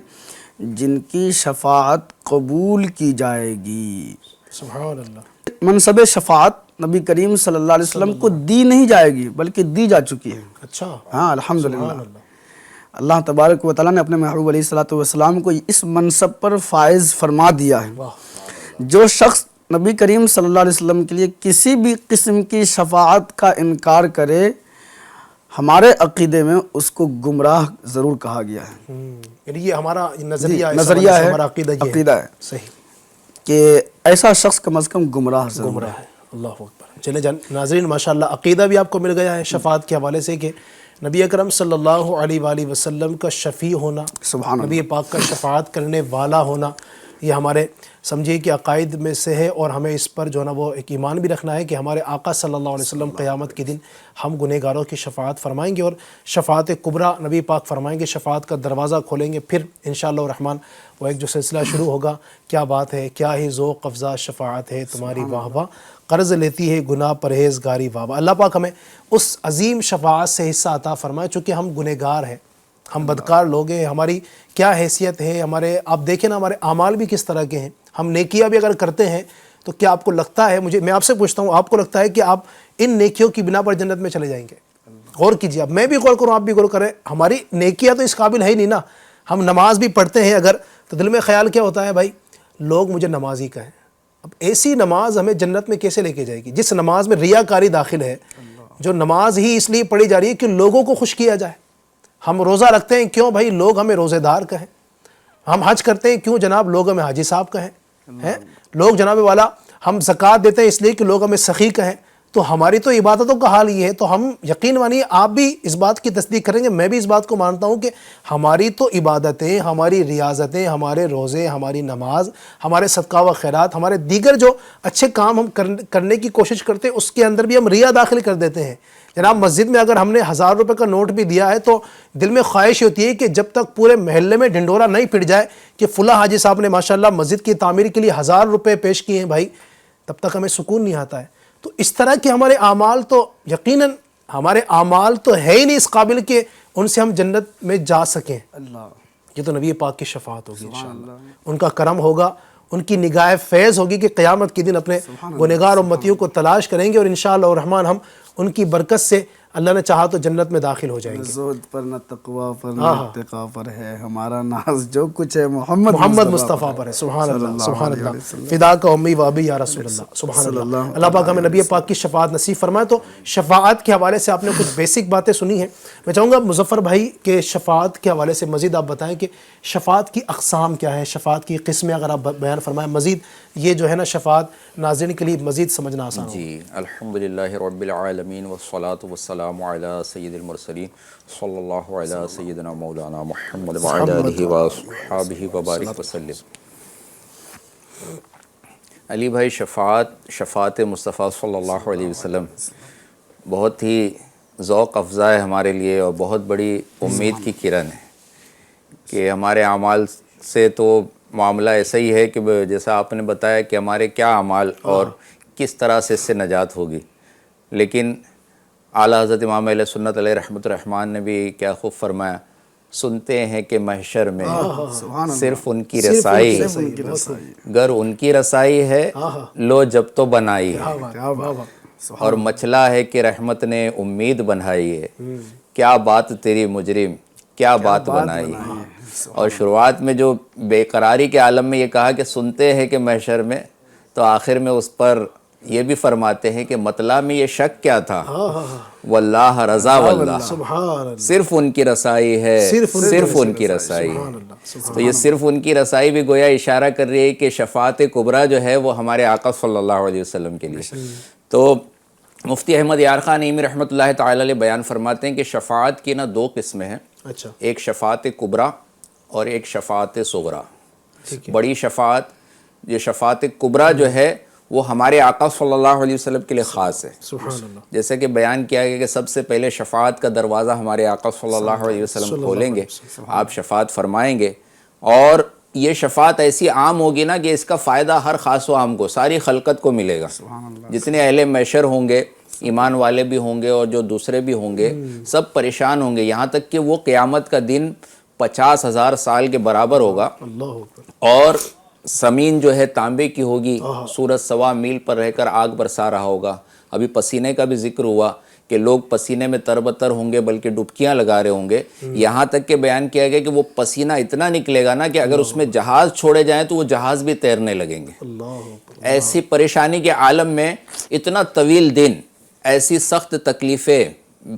S4: جن کی شفاعت قبول کی جائے گی۔
S2: سبحان اللہ۔
S4: منصب شفاعت نبی کریم صلی اللہ علیہ وسلم کو دی نہیں جائے گی بلکہ دی جا چکی ہے۔
S2: اچھا،
S4: ہاں الحمدللہ، اللہ تبارک و تعالیٰ نے اپنے محبوب علیہ الصلوۃ والسلام کو اس منصب پر فائز فرما دیا ہے۔ جو شخص نبی کریم صلی اللہ علیہ وسلم کے لیے کسی بھی قسم کی شفاعت کا انکار کرے، ہمارے عقیدے میں اس کو گمراہ ضرور کہا گیا ہے۔
S2: یعنی یہ ہمارا نظریہ
S4: ہے،
S2: ہمارا عقیدہ ہے
S4: صحیح کہ ایسا شخص کم از کم گمراہ ضرور ہے۔
S2: اللہ اکبر۔ چلے ناظرین، ماشاءاللہ عقیدہ بھی آپ کو مل گیا ہے شفاعت کے حوالے سے کہ نبی اکرم صلی اللہ علیہ وآلہ وسلم کا شفیع ہونا،
S4: سبحان
S2: نبی پاک کا شفاعت کرنے والا ہونا، یہ ہمارے سمجھیے کہ عقائد میں سے ہے، اور ہمیں اس پر جو ہے نا وہ ایک ایمان بھی رکھنا ہے کہ ہمارے آقا صلی اللہ علیہ وسلم قیامت کے دن ہم گنہگاروں کی شفاعت فرمائیں گے، اور شفاعت کبریٰ نبی پاک فرمائیں گے، شفاعت کا دروازہ کھولیں گے۔ پھر انشاءاللہ الرحمن وہ ایک جو سلسلہ شروع ہوگا، کیا بات ہے، کیا ہی ذوق افزا شفاعت ہے تمہاری واہ واہ، قرض لیتی ہے گناہ پرہیزگاری واہ واہ۔ اللہ پاک ہمیں اس عظیم شفاعت سے حصہ عطا فرمائے، چونکہ ہم گنہگار ہیں، ہم بدکار لوگ ہیں، ہماری کیا حیثیت ہے، ہمارے آپ دیکھیں نا ہمارے اعمال بھی کس طرح کے ہیں، ہم نیکیاں بھی اگر کرتے ہیں تو کیا آپ کو لگتا ہے، میں آپ سے پوچھتا ہوں، آپ کو لگتا ہے کہ آپ ان نیکیوں کی بنا پر جنت میں چلے جائیں گے؟ غور کیجیے، اب میں بھی غور کروں، آپ بھی غور کریں، ہماری نیکیاں تو اس قابل ہے ہی نہیں نا۔ ہم نماز بھی پڑھتے ہیں اگر، تو دل میں خیال کیا ہوتا ہے، بھائی لوگ مجھے نمازی کہیں۔ اب ایسی نماز ہمیں جنت میں کیسے لے کے جائے گی جس نماز میں ریاکاری داخل ہے، جو نماز ہی اس لیے پڑھی جا رہی ہے کہ لوگوں کو خوش کیا جائے. ہم روزہ رکھتے ہیں کیوں بھائی؟ لوگ ہمیں روزے دار کہیں. ہم حج کرتے ہیں کیوں جناب؟ لوگ ہمیں حاجی صاحب کہیں. لوگ جناب والا ہم زکوٰۃ دیتے ہیں اس لیے کہ لوگ ہمیں سخی کہیں. تو ہماری تو عبادتوں کا حال یہ ہے. تو ہم یقین مانیے آپ بھی اس بات کی تصدیق کریں گے, میں بھی اس بات کو مانتا ہوں کہ ہماری تو عبادتیں, ہماری ریاضتیں, ہمارے روزے, ہماری نماز, ہمارے صدقہ و خیرات, ہمارے دیگر جو اچھے کام ہم کرنے کی کوشش کرتے ہیں اس کے اندر بھی ہم ریا داخل کر دیتے ہیں. جناب مسجد میں اگر ہم نے 1000 روپے کا نوٹ بھی دیا ہے تو دل میں خواہش ہوتی ہے کہ جب تک پورے محلے میں ڈھنڈورا نہیں پھٹ جائے کہ فلاں حاجی صاحب نے ماشاءاللہ مسجد کی تعمیر کے لیے 1000 روپے پیش کیے ہیں بھائی, تب تک ہمیں سکون نہیں آتا ہے. تو اس طرح کے ہمارے اعمال تو یقیناً ہمارے اعمال تو ہے ہی نہیں اس قابل کہ ان سے ہم جنت میں جا سکیں. یہ تو نبی پاک کی شفاعت ہوگی انشاءاللہ, ان کا کرم ہوگا, ان کی نگاہ فیض ہوگی کہ قیامت کے دن اپنے گنہگار امتیوں کو تلاش کریں گے اور انشاءاللہ الرحمن ہم ان کی برکت سے اللہ نے چاہا تو جنت میں داخل ہو جائیں گے.
S4: زہد پر نہ تقویٰ پر نہ اتقاء پر ہے ہمارا ناز, جو کچھ ہے محمد
S2: مصطفیٰ پر ہے. سبحان اللہ, سبحان اللہ, فدا کا امی و ابی یا رسول اللہ. سبحان اللہ. اللہ پاک ہمیں نبی پاک کی شفاعت نصیب فرمائے. تو شفاعت کے حوالے سے آپ نے کچھ بیسک باتیں سنی ہیں. میں چاہوں گا مظفر بھائی کہ شفاعت کے حوالے سے مزید آپ بتائیں کہ شفاعت کی اقسام کیا ہیں, شفاعت کی قسمیں اگر آپ بیان فرمائیں مزید, یہ جو ہے نا شفاعت ناظرین کے لیے مزید سمجھنا آسان ہو.
S3: جی الحمدللہ رب العالمین والصلاة والسلام علی سید المرسلین صلی اللہ علی سیدنا مولانا محمد وعلی آلہ واصحابہ وبارک وسلم. علی بھائی, شفاعت مصطفیٰ صلی اللہ علیہ وسلم بہت ہی ذوق افزا ہے ہمارے لیے اور بہت بڑی امید کی کرن ہے کہ ہمارے اعمال سے تو معاملہ ایسا ہی ہے کہ جیسا آپ نے بتایا کہ ہمارے کیا اعمال اور کس طرح سے اس سے نجات ہوگی, لیکن اعلیٰ حضرت امام اہل سنت علیہ رحمۃ الرحمن نے بھی کیا خوب فرمایا, سنتے ہیں کہ محشر میں صرف ان کی رسائی, گر ان کی رسائی ہے لو جب تو بنائی ہے, اور مچلا ہے کہ رحمت نے امید بنائی ہے, کیا بات تیری مجرم کیا بات بنائی ہے. اور شروعات میں جو بے قراری کے عالم میں یہ کہا کہ سنتے ہیں کہ محشر میں, تو آخر میں اس پر یہ بھی فرماتے ہیں کہ مطلع میں یہ شک کیا تھا, واللہ رضا واللہ, صرف ان کی رسائی ہے, صرف ان کی رسائی ہے. تو یہ صرف ان کی رسائی بھی گویا اشارہ کر رہی ہے کہ شفاعت کبریٰ جو ہے وہ ہمارے آقا صلی اللہ علیہ وسلم کے لیے. تو مفتی احمد یار خان نعیمی رحمۃ اللہ تعالی علیہ بیان فرماتے ہیں کہ شفاعت کی نا 2 قسمیں ہیں, ایک شفاعت کبریٰ اور ایک شفاعت صغریٰ. بڑی شفاعت, یہ شفاعت کبریٰ جو ہے وہ ہمارے آقا صلی اللہ علیہ وسلم کے لیے خاص ہے. جیسے کہ بیان کیا گیا کہ سب سے پہلے شفاعت کا دروازہ ہمارے آقا صلی اللہ علیہ وسلم کھولیں گے, آپ شفاعت فرمائیں گے, اور یہ شفاعت ایسی عام ہوگی نا کہ اس کا فائدہ ہر خاص و عام کو, ساری خلقت کو ملے گا. جتنے اہل محشر ہوں گے, ایمان والے بھی ہوں گے اور جو دوسرے بھی ہوں گے, سب پریشان ہوں گے, یہاں تک کہ وہ قیامت کا دن 50,000 سال کے برابر ہوگا, اور زمین جو ہے تانبے کی ہوگی, سورج 1.25 میل پر رہ کر آگ برسا رہا ہوگا. ابھی پسینے کا بھی ذکر ہوا کہ لوگ پسینے میں تربتر ہوں گے, بلکہ ڈبکیاں لگا رہے ہوں گے, یہاں تک کہ بیان کیا گیا کہ وہ پسینہ اتنا نکلے گا نا کہ اگر اس میں جہاز چھوڑے جائیں تو وہ جہاز بھی تیرنے لگیں گے. ایسی پریشانی کے عالم میں اتنا طویل دن, ایسی سخت تکلیفیں,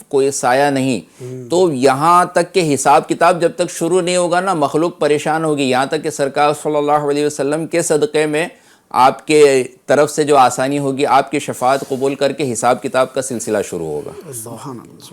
S3: کوئی سایہ نہیں, تو یہاں تک کہ حساب کتاب جب تک شروع نہیں ہوگا نا مخلوق پریشان ہوگی, یہاں تک کہ سرکار صلی اللہ علیہ وسلم کے صدقے میں آپ کے طرف سے جو آسانی ہوگی, آپ کی شفاعت قبول کر کے حساب کتاب کا سلسلہ شروع ہوگا.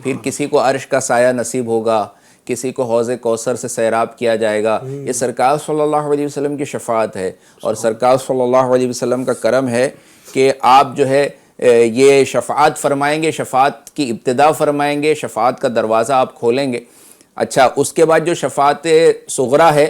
S3: پھر کسی کو عرش کا سایہ نصیب ہوگا, کسی کو حوض کوثر سے سیراب کیا جائے گا. یہ سرکار صلی اللہ علیہ وسلم کی شفاعت ہے, اور سرکار صلی اللہ علیہ وسلم کا کرم ہے کہ آپ جو ہے یہ شفاعت فرمائیں گے, شفاعت کی ابتدا فرمائیں گے, شفاعت کا دروازہ آپ کھولیں گے. اچھا, اس کے بعد جو شفاعت صغریٰ ہے,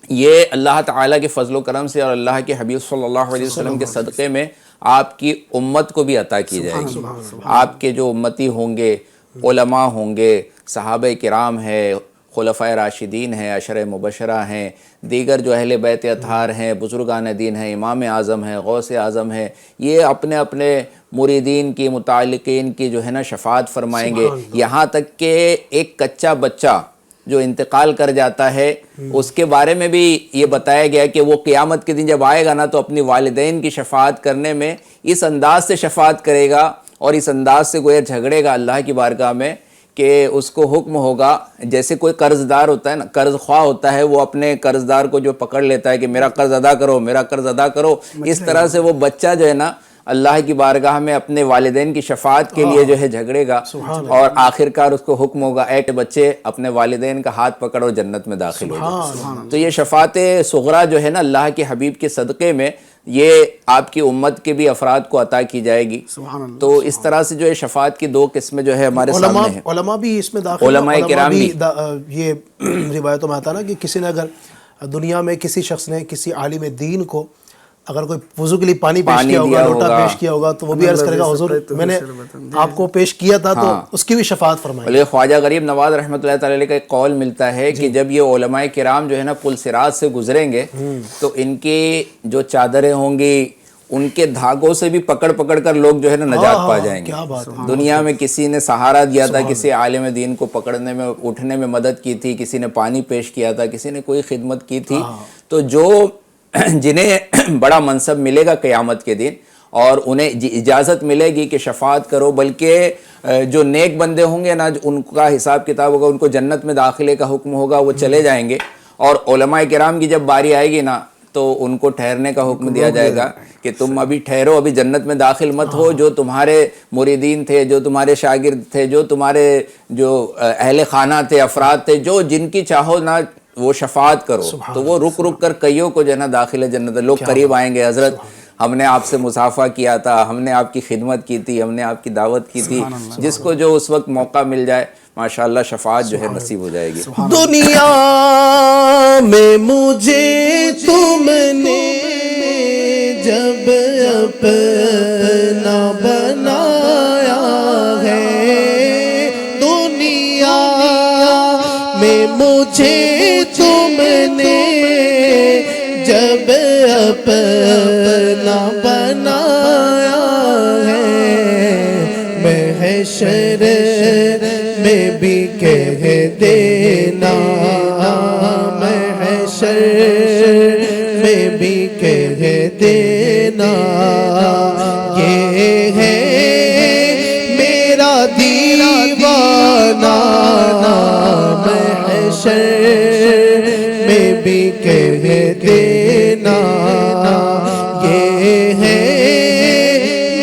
S3: یہ اللہ تعالیٰ کے فضل و کرم سے اور اللہ کے حبیب صلی اللہ علیہ وسلم کے صدقے میں آپ کی امت کو بھی عطا کی جائے گی. آپ کے جو امتی ہوں گے, علماء ہوں گے, صحابہ کرام ہیں, خلفائے راشدین ہیں, عشرہ مبشرہ ہیں, دیگر جو اہل بیت اطہار ہیں, بزرگان دین ہیں, امام اعظم ہیں, غوث اعظم ہیں, یہ اپنے اپنے مریدین کی, متعلقین کی جو ہے نا شفاعت فرمائیں گے. یہاں تک کہ ایک کچا بچہ جو انتقال کر جاتا ہے, اس کے بارے میں بھی یہ بتایا گیا کہ وہ قیامت کے دن جب آئے گا نا تو اپنی والدین کی شفاعت کرنے میں اس انداز سے شفاعت کرے گا, اور اس انداز سے گویا جھگڑے گا اللہ کی بارگاہ میں کہ اس کو حکم ہوگا، جیسے کوئی قرض دار ہوتا ہے نا، قرض خواہ ہوتا ہے، وہ اپنے قرض دار کو جو پکڑ لیتا ہے کہ میرا قرض ادا کرو، میرا قرض ادا کرو، اس طرح سے وہ بچہ جو ہے نا اللہ کی بارگاہ میں اپنے والدین کی شفاعت کے لیے جو ہے جھگڑے گا، اور آخرکار اس کو حکم ہوگا اے بچے اپنے والدین کا ہاتھ پکڑ اور جنت میں داخل ہو جائے۔ تو یہ شفاعت صغریٰ جو ہے نا اللہ کے حبیب کے صدقے میں یہ آپ کی امت کے بھی افراد کو عطا کی جائے گی۔ تو اس طرح سے جو ہے شفاعت کی دو قسمیں جو ہے ہمارے سامنے ہیں۔
S2: علماء بھی اس میں داخل،
S3: علماء کرام بھی
S2: یہ روایتوں میں آتا نا کہ کسی نے اگر دنیا میں کسی شخص نے کسی عالم دین کو اگر کوئی وضو کے لیے پانی پیش کیا ہوگا، لوٹا پیش کیا ہوگا، تو وہ بھی عرض کرے گا حضور میں نے آپ کو پیش کیا تھا، تو اس کی بھی شفاعت فرمائیں۔
S3: بلکہ خواجہ غریب نواز رحمۃ اللہ تعالی علیہ کا ایک قول ملتا ہے کہ جب یہ علماء کرام جو ہے نا پل صراط سے گزریں گے تو ان کی جو چادریں ہوں گی ان کے دھاگوں سے بھی پکڑ پکڑ کر لوگ جو ہے نا نجات پا جائیں گے۔ دنیا میں کسی نے سہارا دیا تھا، کسی عالم دین کو پکڑنے میں اٹھنے میں مدد کی تھی، کسی نے پانی پیش کیا تھا، کسی نے کوئی خدمت کی تھی، تو جو جنہیں بڑا منصب ملے گا قیامت کے دن اور انہیں اجازت ملے گی کہ شفاعت کرو، بلکہ جو نیک بندے ہوں گے نا ان کا حساب کتاب ہوگا، ان کو جنت میں داخلے کا حکم ہوگا، وہ چلے جائیں گے، اور علماء کرام کی جب باری آئے گی نا تو ان کو ٹھہرنے کا حکم دیا جائے گا کہ تم ابھی ٹھہرو، ابھی جنت میں داخل مت ہو، جو تمہارے مریدین تھے، جو تمہارے شاگرد تھے، جو تمہارے جو اہل خانہ تھے، افراد تھے، جو جن کی چاہو نا وہ شفاعت کرو، تو وہ رک رک کر کئیوں کو جو ہے نا داخل جنت، لوگ قریب آئیں گے، حضرت ہم نے آپ سے مصافحہ کیا تھا، ہم نے آپ کی خدمت کی تھی، ہم نے آپ کی دعوت کی تھی، جس کو جو اس وقت موقع مل جائے ماشاءاللہ شفاعت جو ہے نصیب ہو جائے گی۔
S2: دنیا میں مجھے تم نے جب اپنا بنایا ہے، دنیا میں مجھے تم نے جب اپنا بنایا ہے، محشر میں بھی کہہ دینا، محشر میں بھی کہہ دینا، یہ ہے میرا دیوانہ، محشر میں بھی کہہ دینا، یہ ہے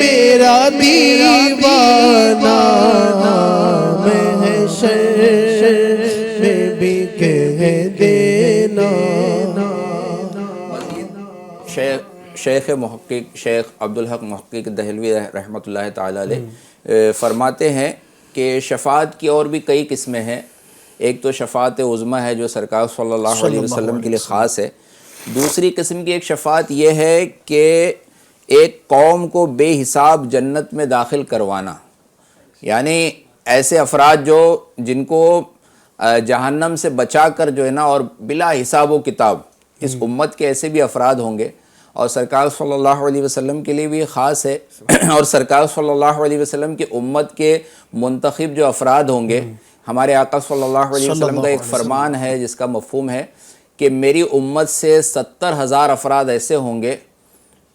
S2: میرا دیوانہ، میں بھی کہہ دینا۔
S3: شیخ محقق شیخ عبدالحق محقق دہلوی رحمۃ اللہ تعالی علیہ فرماتے ہیں کہ شفاعت کی اور بھی کئی قسمیں ہیں۔ ایک تو شفاعت عظمیٰ ہے جو سرکار صلی اللہ علیہ وسلم کے لیے خاص ہے۔ دوسری قسم کی ایک شفاعت یہ ہے کہ ایک قوم کو بے حساب جنت میں داخل کروانا، یعنی ایسے افراد جو جن کو جہنم سے بچا کر جو ہے نا اور بلا حساب و کتاب، اس امت کے ایسے بھی افراد ہوں گے، اور سرکار صلی اللہ علیہ وسلم کے لیے بھی خاص ہے، اور سرکار صلی اللہ علیہ وسلم کی امت کے منتخب جو افراد ہوں گے، ہمارے آقا صلی اللہ علیہ وسلم کا ایک فرمان ہے جس کا مفہوم ہے کہ میری امت سے 70,000 افراد ایسے ہوں گے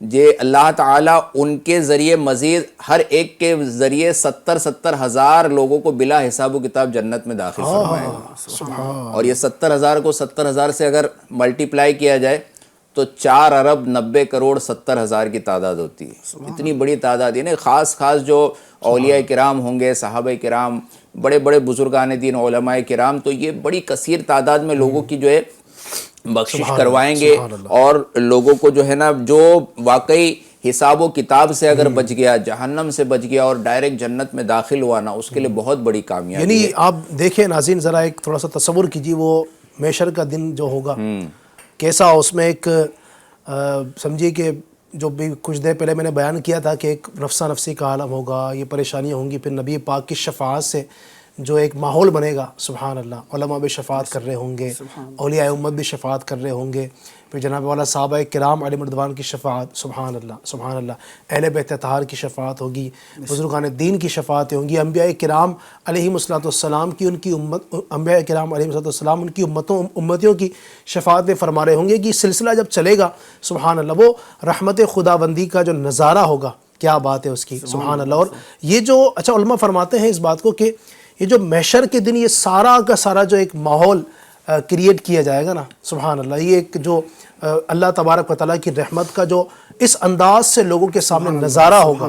S3: جو اللہ تعالیٰ ان کے ذریعے مزید ہر ایک کے ذریعے 70,000 لوگوں کو بلا حساب و کتاب جنت میں داخل فرمائے گا۔ اور یہ 70,000 کو 70,000 سے اگر ملٹیپلائی کیا جائے تو 4 ارب 90 کروڑ 70,000 کی تعداد ہوتی ہے۔ اتنی بڑی تعداد، یعنی خاص جو اولیاء کرام ہوں گے، صحابہ کرام، بڑے بڑے بزرگان دین، علماء کرام، تو یہ بڑی کثیر تعداد میں لوگوں کی جو ہے بخشش کروائیں گے، اور لوگوں کو جو ہے نا جو واقعی حساب و کتاب سے اگر بچ گیا، جہنم سے بچ گیا اور ڈائریکٹ جنت میں داخل ہوا نا، اس کے لیے بہت بڑی کامیابی ہے۔
S2: یعنی آپ دیکھیں ناظرین، ذرا ایک تھوڑا سا تصور کیجیے، وہ محشر کا دن جو ہوگا کیسا، اس میں ایک سمجھیے کہ جو بھی کچھ دیر پہلے میں نے بیان کیا تھا کہ ایک نفسا نفسی کا عالم ہوگا، یہ پریشانیاں ہوں گی، پھر نبی پاک کی شفاعت سے جو ایک ماحول بنے گا، سبحان اللہ، علماء بھی شفاعت کر رہے ہوں گے، اولیاء امت بھی شفاعت کر رہے ہوں گے، پھر جناب والا صحابہ کرام علیہ رضوان کی شفاعت، سبحان اللہ سبحان اللہ، اہل بیت طاہر کی شفاعت ہوگی، بزرگان دین کی شفاعتیں ہوں گی، انبیاء کرام علیہم السلام کی، ان کی امت، انبیاء کرام علیہم السلام ان کی امتیوں کی شفاعتیں فرما رہے ہوں گے کہ سلسلہ جب چلے گا، سبحان اللہ، وہ رحمت خداوندی کا جو نظارہ ہوگا کیا بات ہے اس کی، سبحان اللہ۔ اور یہ جو اچھا علماء فرماتے ہیں اس بات کو کہ یہ جو محشر کے دن یہ سارا کا سارا جو ایک ماحول کریٹ کیا جائے گا نا، سبحان اللہ، یہ ایک جو اللہ تبارک و تعالیٰ کی رحمت کا جو اس انداز سے لوگوں کے سامنے نظارہ ہوگا،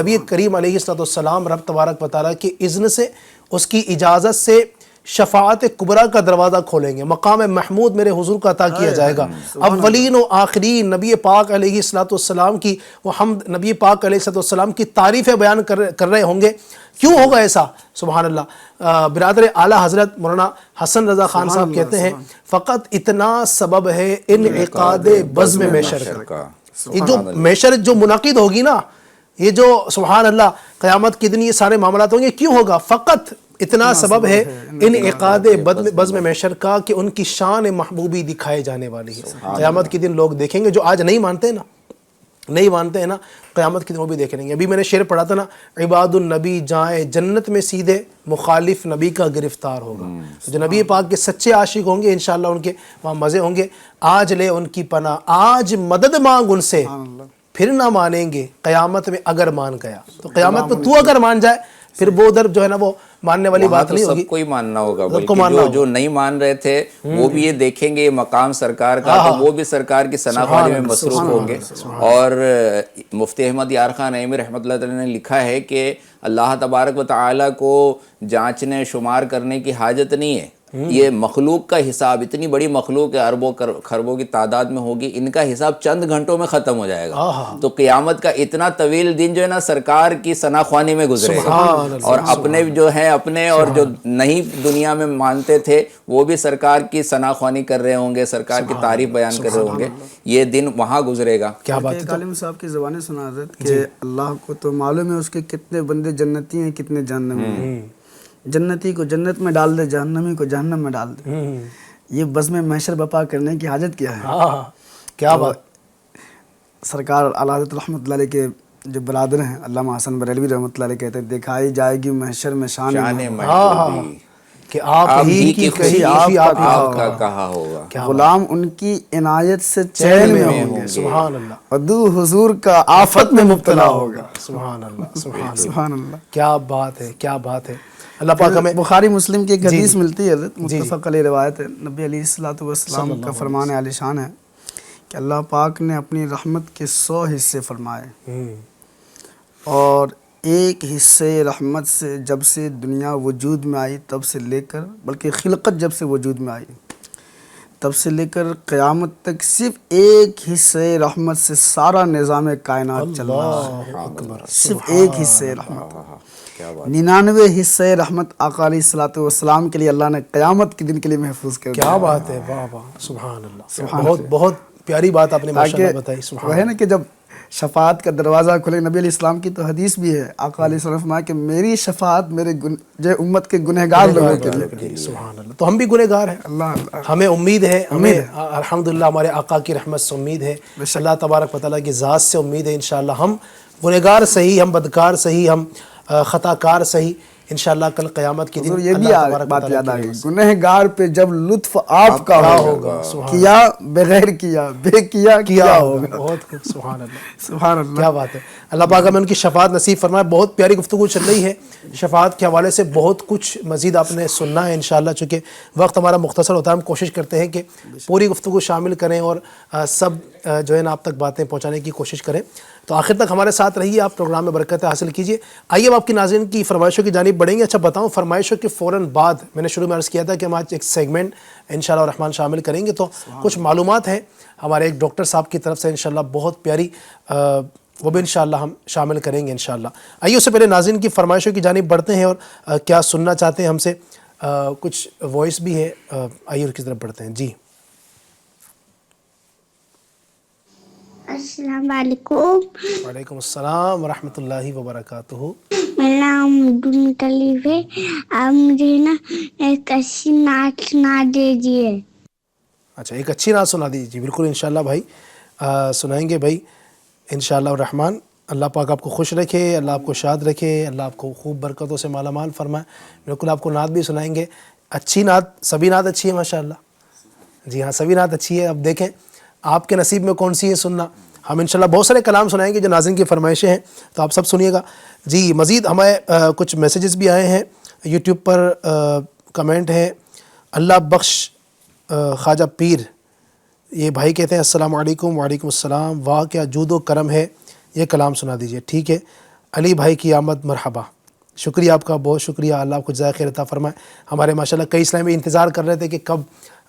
S2: نبی کریم علیہ السلام رب تبارک و تعالیٰ کی اذن سے، اس کی اجازت سے شفاعت کبریٰ کا دروازہ کھولیں گے، مقام محمود میرے حضور کا عطا کیا جائے گا، اولین و آخرین نبی پاک علیہ السلام کی وہ حمد، نبی پاک علیہ السلام کی تعریفیں بیان کر رہے ہوں گے۔ کیوں ہوگا ایسا؟ سبحان اللہ۔ برادر اعلیٰ حضرت مولانا حسن رضا خان صاحب کہتے ہیں فقط اتنا سبب ہے انعقاد بزم محشر کا، یہ جو محشر جو منعقد ہوگی نا، یہ جو سبحان اللہ قیامت کے دن یہ سارے معاملات ہوں گے، کیوں ہوگا؟ فقط اتنا سبب ہے انعقاد بزم محشر کا کہ ان کی شان محبوبی دکھائے جانے والی ہے۔ قیامت کے دن لوگ دیکھیں گے جو آج نہیں مانتے ہیں نا، قیامت کے دن وہ بھی دیکھ لیں گے۔ ابھی میں نے شعر پڑھا تھا نا، عباد النبی جائیں جنت میں سیدھے، مخالف نبی کا گرفتار ہوگا۔ جو نبی پاک کے سچے عاشق ہوں گے انشاءاللہ ان کے وہاں مزے ہوں گے۔ آج لے ان کی پناہ، آج مدد مانگ ان سے، پھر نہ مانیں گے قیامت میں اگر مان گیا۔ تو قیامت میں تو اگر مان جائے پھر وہ ادھر جو ہے نا وہ ماننے والی بات نہیں ہوگی،
S3: سب کو ہی ماننا ہوگا، بلکہ جو نہیں مان رہے تھے وہ بھی یہ دیکھیں گے مقام سرکار کا، تو وہ بھی سرکار کی ثناخوانی میں مصروف ہوں گے۔ اور مفتی احمد یار خان اعمی رحمۃ اللہ تعالی نے لکھا ہے کہ اللہ تبارک و تعالیٰ کو جانچنے شمار کرنے کی حاجت نہیں ہے، یہ مخلوق کا حساب، اتنی بڑی مخلوق ہے، اربوں خربوں کی تعداد میں ہوگی، ان کا حساب چند گھنٹوں میں ختم ہو جائے گا۔ تو قیامت کا اتنا طویل دن جو ہے نا سرکار کی ثناخوانی میں گزرے گا، اور اپنے جو ہیں اپنے اور جو نہیں دنیا میں مانتے تھے وہ بھی سرکار کی ثناخوانی کر رہے ہوں گے، سرکار کی تعریف بیان کر رہے ہوں گے، یہ دن وہاں گزرے گا۔
S2: کیا بات ہے؟
S4: عالم صاحب کی زبانیں سنا حضرت کہ اللہ کو تو معلوم ہے اس کے کتنے بندے جنتی ہیں کتنے جہنمی ہیں، جنتی کو جنت میں ڈال دے، جہنمی کو جہنم میں ڈال دے، یہ بزم محشر بپا کرنے کی حاجت کیا ہے؟
S2: کیا بات۔
S4: سرکار اعلیٰ حضرت رحمۃ اللہ علیہ کے جو برادر ہیں علامہ حسن بریلوی رحمۃ اللہ علیہ کہتے ہیں دکھائی جائے گی محشر میں شان
S3: محبوبی
S2: کہ آپ ہی کی کہی آپ
S3: کا کہا ہوگا،
S4: غلام ان کی عنایت سے چین میں ہوں گے،
S2: سبحان اللہ،
S4: عدو حضور کا آفت میں مبتلا ہوگا،
S2: سبحان اللہ،
S4: سبحان اللہ۔
S2: کیا بات ہے، کیا بات ہے۔ اللہ پاک ہمیں
S4: بخاری مسلم کی ایک حدیث ملتی ہے حضرت، متفق علیہ روایت ہے، نبی علیہ السلام کا فرمان عالی شان ہے کہ اللہ پاک نے اپنی رحمت کے 100 حصے فرمائے، اور ایک حصے رحمت سے جب سے دنیا وجود میں آئی تب سے لے کر، بلکہ خلقت جب سے وجود میں آئی تب سے لے کر قیامت تک صرف ایک حصے رحمت سے سارا نظام کائنات چل رہا ہے، صرف ایک حصے رحمت۔ 99 حصے رحمت آقا علیہ الصلوۃ والسلام کے لیے اللہ نے قیامت کے دن کے لیے محفوظ کر دیا۔
S2: کیا بات ہے، واہ واہ، سبحان اللہ، بہت بہت پیاری بات آپ نے ماشاءاللہ بتائی۔ سبحان
S4: وہ ہے نا کہ جب شفاعت کا دروازہ کھلے، نبی علیہ السلام کی تو حدیث بھی ہے، آقا علیہ السلام فرمایا کہ میری شفاعت میرے جو امت کے گنہگار لوگوں کے لیے۔
S2: سبحان اللہ، تو ہم بھی گنہگار ہیں،
S4: اللہ
S2: ہمیں امید ہے، ہمیں الحمدللہ ہمارے آقا کی رحمت سے امید ہے، اللہ تبارک و تعالیٰ کی ذات سے امید ہے، انشاءاللہ ہم گنہگار صحیح، ہم بدکار صحیح، ہم خطا کار صحیح، انشاءاللہ کل قیامت کے دن
S4: یہ بھی بات یاد آ گئی، گنہگار پہ جب لطف آپ کا ہوگا، کیا بغیر کیا، بے کیا ہوگا۔
S2: بہت خوب، سبحان اللہ،
S4: سبحان اللہ،
S2: کیا بات ہے۔ اللہ پاک ہمیں ان کی شفاعت نصیب فرمائے۔ بہت پیاری گفتگو چل رہی ہے شفاعت کے حوالے سے، بہت کچھ مزید آپ نے سننا ہے انشاءاللہ، چونکہ وقت ہمارا مختصر ہوتا ہے، ہم کوشش کرتے ہیں کہ پوری گفتگو شامل کریں اور سب جو ہے نا آپ تک باتیں پہنچانے کی کوشش کریں۔ تو آخر تک ہمارے ساتھ رہیے، آپ پروگرام میں برکتیں حاصل کیجیے۔ آئیے اب آپ کی ناظرین کی فرمائشوں کی جانب بڑھیں گے۔ اچھا بتاؤں، فرمائشوں کے فوراً بعد میں نے شروع میں عرض کیا تھا کہ ہم آج ایک سیگمنٹ انشاءاللہ الرحمن شامل کریں گے، تو کچھ معلومات ہیں ہمارے ایک ڈاکٹر صاحب کی طرف سے انشاءاللہ بہت پیاری، وہ بھی انشاءاللہ ہم شامل کریں گے انشاءاللہ۔ آئیے اس سے پہلے ناظرین کی فرمائشوں کی جانب بڑھتے ہیں، اور کیا سننا چاہتے ہیں ہم سے، کچھ وائس بھی ہے، آئیے اس کی طرف بڑھتے ہیں۔ جی
S6: السلام علیکم،
S2: وعلیکم السلام ورحمۃ اللہ وبرکاتہ۔
S6: میرا نام عبد المطلب ہے، آپ مجھے نا ایک اچھی نعت سنا دیجیے۔
S2: اچھا، ایک اچھی نعت سنا دیجیے۔ جی بالکل انشاءاللہ بھائی، سنائیں گے بھائی انشاءاللہ الرحمن۔ اللہ پاک آپ کو خوش رکھے، اللہ آپ کو شاد رکھے، اللہ آپ کو خوب برکتوں سے مالا مال فرمائے۔ بالکل آپ کو نعت بھی سنائیں گے، اچھی نعت، سبھی نعت اچھی ہے ماشاءاللہ۔ جی ہاں، سبھی نعت اچھی ہے۔ اب دیکھیں آپ کے نصیب میں کون سی ہے سننا۔ ہم انشاءاللہ بہت سارے کلام سنائیں گے جو ناظرین کی فرمائشیں ہیں، تو آپ سب سنیے گا جی. مزید ہمیں کچھ میسیجز بھی آئے ہیں یوٹیوب پر. کمنٹ ہے اللہ بخش خواجہ پیر، یہ بھائی کہتے ہیں السلام علیکم. وعلیکم السلام. واہ کیا جود و کرم ہے، یہ کلام سنا دیجئے. ٹھیک ہے علی بھائی کی آمد مرحبا، شکریہ آپ کا، بہت شکریہ. اللہ آپ کو جزائے خیر عطا فرمائے. ہمارے ماشاءاللہ کئی اسلامی انتظار کر رہے تھے کہ کب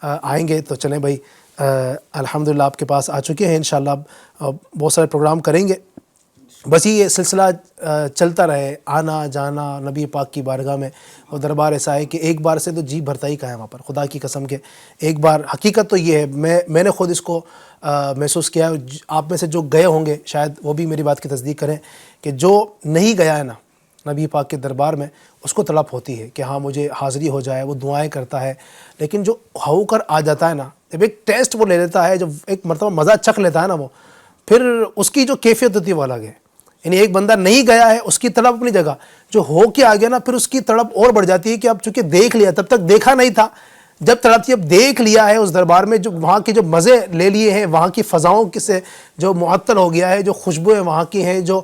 S2: آئیں گے، تو چلیں بھائی الحمدللہ آپ کے پاس آ چکے ہیں. انشاءاللہ اب بہت سارے پروگرام کریں گے. بس یہ سلسلہ چلتا رہے، آنا جانا نبی پاک کی بارگاہ میں. اور دربار ایسا ہے کہ ایک بار سے تو جی بھرتا ہی کہا ہے وہاں پر، خدا کی قسم کے ایک بار. حقیقت تو یہ ہے، میں نے خود اس کو محسوس کیا. آپ میں سے جو گئے ہوں گے شاید وہ بھی میری بات کی تصدیق کریں کہ جو نہیں گیا ہے نا نبی پاک کے دربار میں، اس کو تڑپ ہوتی ہے کہ ہاں مجھے حاضری ہو جائے. وہ دعائیں کرتا ہے، لیکن جو ہو کر آ جاتا ہے نا، جب ایک ٹیسٹ وہ لے لیتا ہے، جب ایک مرتبہ مزہ چکھ لیتا ہے نا، وہ پھر اس کی جو کیفیت ہوتی ہے وہ الگ ہے. یعنی ایک بندہ نہیں گیا ہے، اس کی تڑپ اپنی جگہ، جو ہو کے آ گیا نا پھر اس کی تڑپ اور بڑھ جاتی ہے کہ اب چونکہ دیکھ لیا، تب تک دیکھا نہیں تھا، جب تڑپتی اب دیکھ لیا ہے اس دربار میں، جو وہاں کے جو مزے لے لیے ہیں، وہاں کی فضاؤں سے جو معطل ہو گیا ہے، جو خوشبوئیں وہاں کی ہیں، جو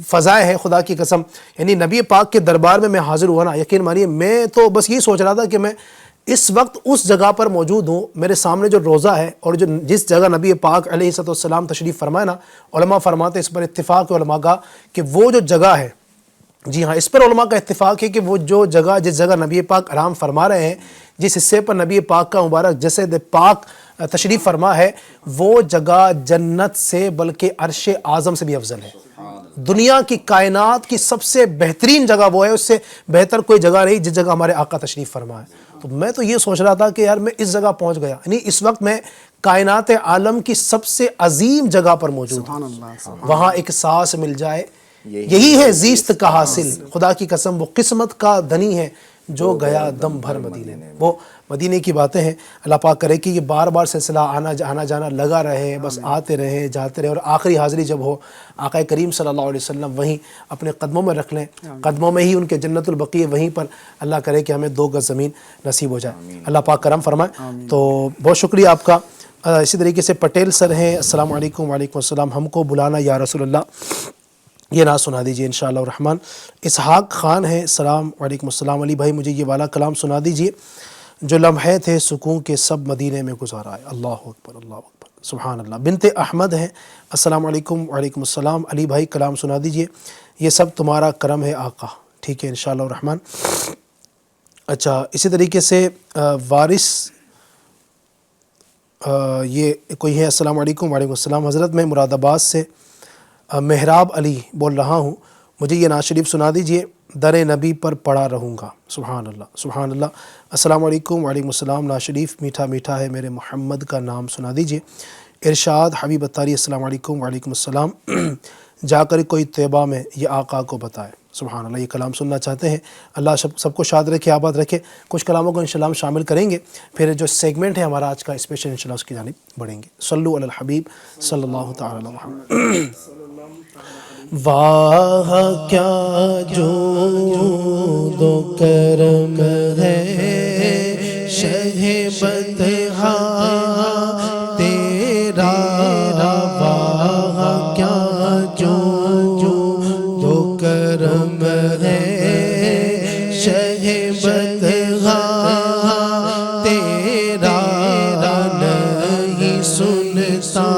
S2: فضائیں ہیں، خدا کی قسم. یعنی نبی پاک کے دربار میں حاضر ہوا نا، یقین مانیے میں تو بس یہی سوچ رہا تھا کہ میں اس وقت اس جگہ پر موجود ہوں. میرے سامنے جو روضہ ہے اور جو جس جگہ نبی پاک علیہ السلام تشریف فرمائے نا، علماء فرماتے ہیں اس پر اتفاق ہے علماء کا کہ وہ جو جگہ ہے، جی ہاں اس پر علماء کا اتفاق ہے کہ وہ جو جگہ، جس جگہ نبی پاک آرام فرما رہے ہیں، جس حصے پر نبی پاک کا مبارک جسد پاک تشریف فرما ہے، وہ جگہ جنت سے بلکہ عرش اعظم سے بھی افضل ہے. دنیا کی کائنات کی سب سے بہترین جگہ وہ ہے، اس سے بہتر کوئی جگہ نہیں جس جگہ ہمارے آقا تشریف فرما ہے. تو میں تو یہ سوچ رہا تھا کہ یار میں اس جگہ پہنچ گیا، یعنی اس وقت میں کائنات عالم کی سب سے عظیم جگہ پر موجود ہوں. وہاں ایک سانس مل جائے، یہی ہے زیست کا حاصل. خدا کی قسم وہ قسمت کا دھنی ہے جو گیا دم بھر مدینے میں. وہ مدینے کی باتیں ہیں. اللہ پاک کرے کہ یہ بار بار سلسلہ آنا جانا لگا رہے، بس آتے رہے جاتے رہے، اور آخری حاضری جب ہو آقا کریم صلی اللہ علیہ وسلم وہیں اپنے قدموں میں رکھ لیں، قدموں میں ہی ان کے جنت البقیع، وہیں پر اللہ کرے کہ ہمیں 2 گز زمین نصیب ہو جائے. اللہ پاک کرم فرمائے. تو بہت شکریہ آپ کا. اسی طریقے سے پٹیل سر ہیں، السلام علیکم. وعلیکم السلام. ہم کو بلانا یا رسول اللہ، یہ نعت سنا دیجئے انشاءاللہ الرحمن. اسحاق خان ہے، السلام علیکم السلام. علی بھائی مجھے یہ والا کلام سنا دیجئے، جو لمحے تھے سکون کے سب مدینے میں گزارا ہے. اللہ اکبر اللہ اکبر سبحان اللہ. بنت احمد ہیں، السلام علیکم. وعلیکم السلام. علی بھائی کلام سنا دیجئے، یہ سب تمہارا کرم ہے آقا. ٹھیک ہے انشاءاللہ الرحمن. اچھا اسی طریقے سے وارث یہ کوئی ہے، السلام علیکم. وعلیکم السلام. حضرت میں مراد آباد سے محراب علی بول رہا ہوں، مجھے یہ نعت شریف سنا دیجئے، در نبی پر پڑا رہوں گا. سبحان اللہ سبحان اللہ. السلام علیکم. وعلیکم السلام. نعت شریف میٹھا میٹھا ہے میرے محمد کا نام سنا دیجئے. ارشاد حبیب اتاری، السلام علیکم. وعلیکم السلام. جا کر کوئی طیبہ میں یہ آقا کو بتائے. سبحان اللہ. یہ کلام سننا چاہتے ہیں، اللہ سب کو شاد رکھے، آباد رکھے. کچھ کلاموں کو انشاءاللہ ہم شامل کریں گے، پھر جو سیگمنٹ ہے ہمارا آج کا اسپیشل انشاءاللہ اس کی جانب بڑھیں گے. صلو علی الحبیب صلی اللہ تعالی علی محمد. واہ کیا جود و کرم ہے شہ بدہا تیرا. واہ کیا جود و کرم ہے شہ بدہا تیرا. نہیں سنتا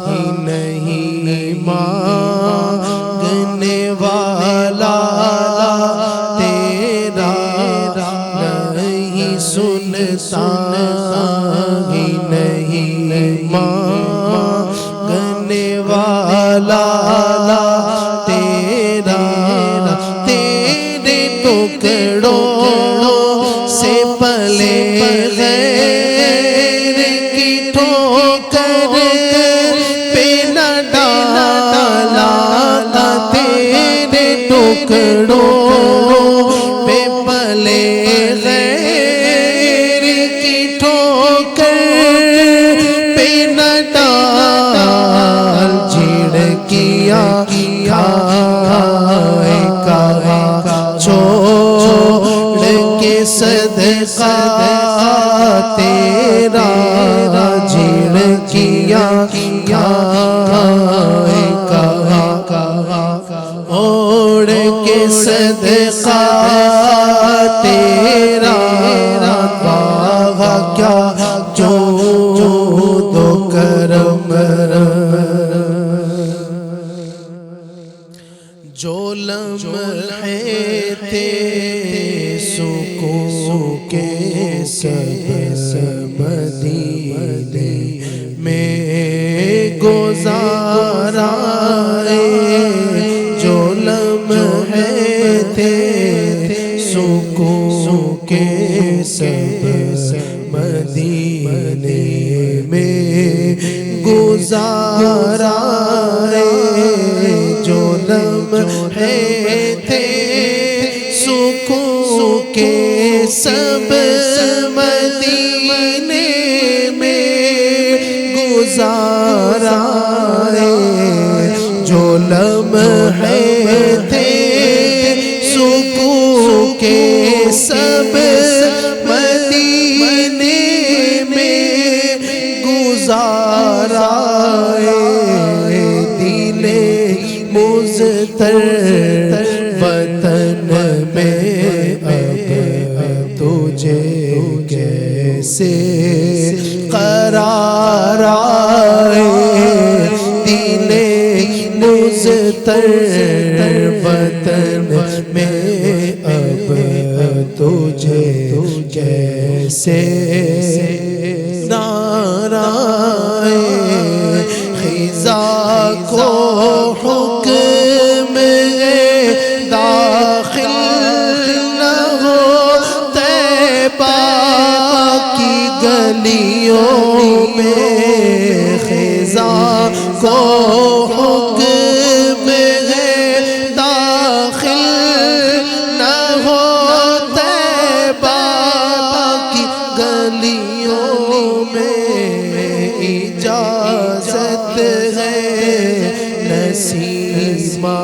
S2: ہی نہیں مانگنے والا تیرا. نہیں سنتا ہی نہیں مانگنے والا تیرا. تیرے ٹکڑوں سے پلے غیر کی ٹھوکر پہ نہ ڈالا. تیرے ٹکڑوں پہ پلے غیر کی ٹھوکر پہ نہ ڈال. جھڑکیاں کھائے کہاں چھوڑ کے صدقہ تیرا جھڑکیاں کھائے کہاں اوڑھ کے صدقہ تیرا باغ کیا جود و کرم جو لمحے تھے سکون کے سب مدینے میں گزارا جو لمحے تھے سکون کے سب مدینے میں گزارا جو لمحے تھے سکون کے سب مدینے میں گزارا جو لمحے تھے سکون کے سب مدینے میں گزارا دل مضطر وطن میں اب تجھے کیسے قرار آئے دل مضطر وطن میں اب تجھے کیسے خزاں کو حکم داخل نہ ہو طیبہ کی گلیوں میں خزاں کو حکم داخل نہ ہو طیبہ کی گلیوں میں اجازت ہے نسیمائے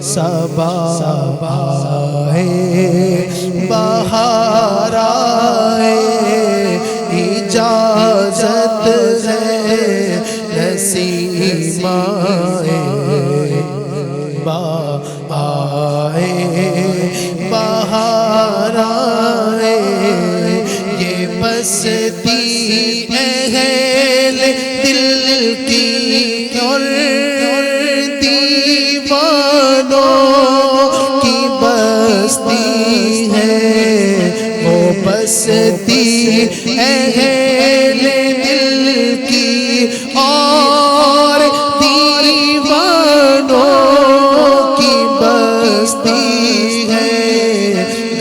S2: صبا آئے بہار آئے اجازت ہے نسیمائے آئے بہار آئے یہ بستی اہل دل کی اور دیوانوں کی بستی ہے وہ بستی اہل دل کی اور دیوانوں کی بستی ہے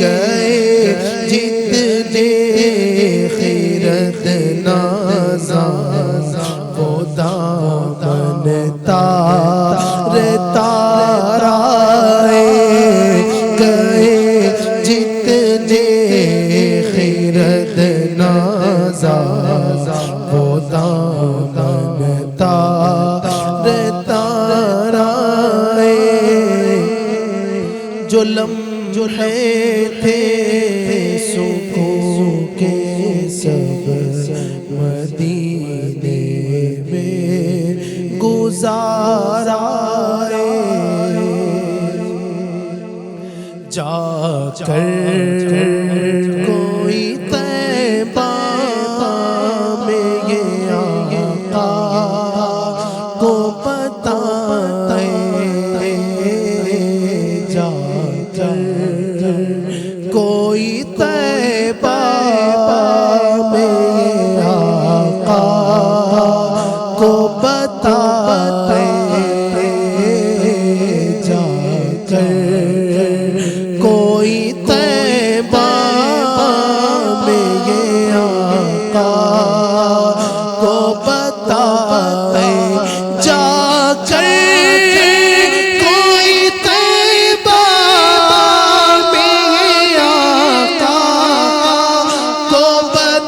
S2: گئے جتنے خیرت نازاں وہ دامن تار تارائے گئے جتنے خیرت نازاں وہ دامن تار تارائے جو لمحے تھے سکون کے سب مدینے میں گزارا جا کر کوئی طیبہ میں یہ آقا کو بتائے جا کر کوئی طیبہ میں یہ آقا کو بتائے جا کر کوئی طیبہ میں یہ آقا کو بتائے جا کر کوئی طیبہ میں یہ آقا کو بتائے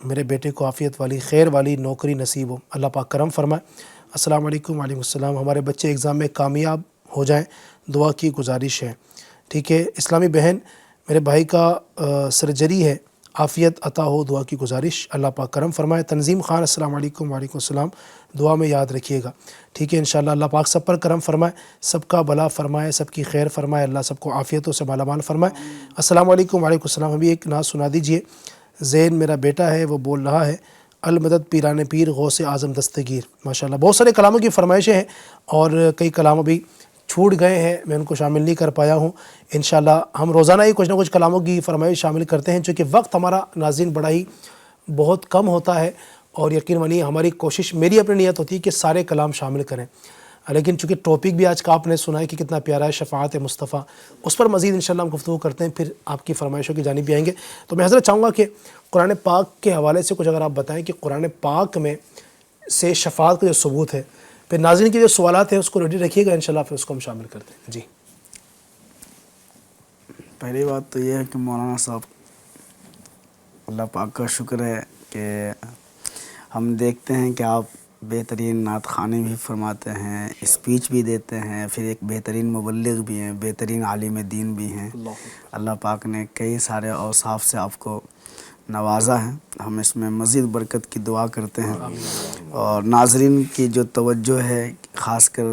S2: میرے بیٹے کو عافیت والی خیر والی نوکری نصیب ہو، اللہ پاک کرم فرمائے۔ السلام علیکم وعلیکم السلام، ہمارے بچے ایگزام میں کامیاب ہو جائیں، دعا کی گزارش ہے۔ ٹھیک ہے اسلامی بہن، میرے بھائی کا سرجری ہے، عافیت عطا ہو، دعا کی گزارش، اللہ پاک کرم فرمائے۔ تنظیم خان السلام علیکم وعلیکم السلام، دعا میں یاد رکھیے گا۔ ٹھیک ہے انشاءاللہ اللہ پاک سب پر کرم فرمائے، سب کا بھلا فرمائے، سب کی خیر فرمائے، اللہ سب کو عافیتوں سے مالا مال فرمائے۔ السلام علیکم وعلیکم السلام، ابھی ایک نعت سنا دیجئے۔ زین میرا بیٹا ہے، وہ بول رہا ہے المدد پیران پیر غوث اعظم دستگیر۔ ماشاءاللہ بہت سارے کلاموں کی فرمائشیں ہیں اور کئی کلام ابھی چھوٹ گئے ہیں، میں ان کو شامل نہیں کر پایا ہوں۔ انشاءاللہ ہم روزانہ ہی کچھ نہ کچھ کلاموں کی فرمائش شامل کرتے ہیں، چونکہ وقت ہمارا ناظرین بڑا ہی بہت کم ہوتا ہے، اور یقین مانیے ہماری کوشش، میری اپنی نیت ہوتی ہے کہ سارے کلام شامل کریں، لیکن چونکہ ٹاپک بھی آج کا آپ نے سنا ہے کہ کتنا پیارا ہے، شفاعت مصطفیٰ، اس پر مزید انشاءاللہ ہم گفتگو کرتے ہیں، پھر آپ کی فرمائشوں کی جانب بھی آئیں گے۔ تو میں حضرت چاہوں گا کہ قرآن پاک کے حوالے سے کچھ اگر آپ بتائیں کہ قرآن پاک میں سے شفاعت کا جو ثبوت ہے، پھر ناظرین کے جو سوالات ہیں اس کو ریڈی رکھیے گا انشاءاللہ، پھر اس کو ہم شامل کرتے ہیں۔ جی
S4: پہلی بات تو یہ ہے کہ مولانا صاحب، اللہ پاک کا شکر ہے کہ ہم دیکھتے ہیں کہ آپ بہترین نعت خوانی بھی فرماتے ہیں، اسپیچ بھی دیتے ہیں، پھر ایک بہترین مبلغ بھی ہیں، بہترین عالم دین بھی ہیں۔ اللہ پاک نے کئی سارے اوصاف سے آپ کو نوازا ہے، ہم اس میں مزید برکت کی دعا کرتے ہیں۔ اور ناظرین کی جو توجہ ہے، خاص کر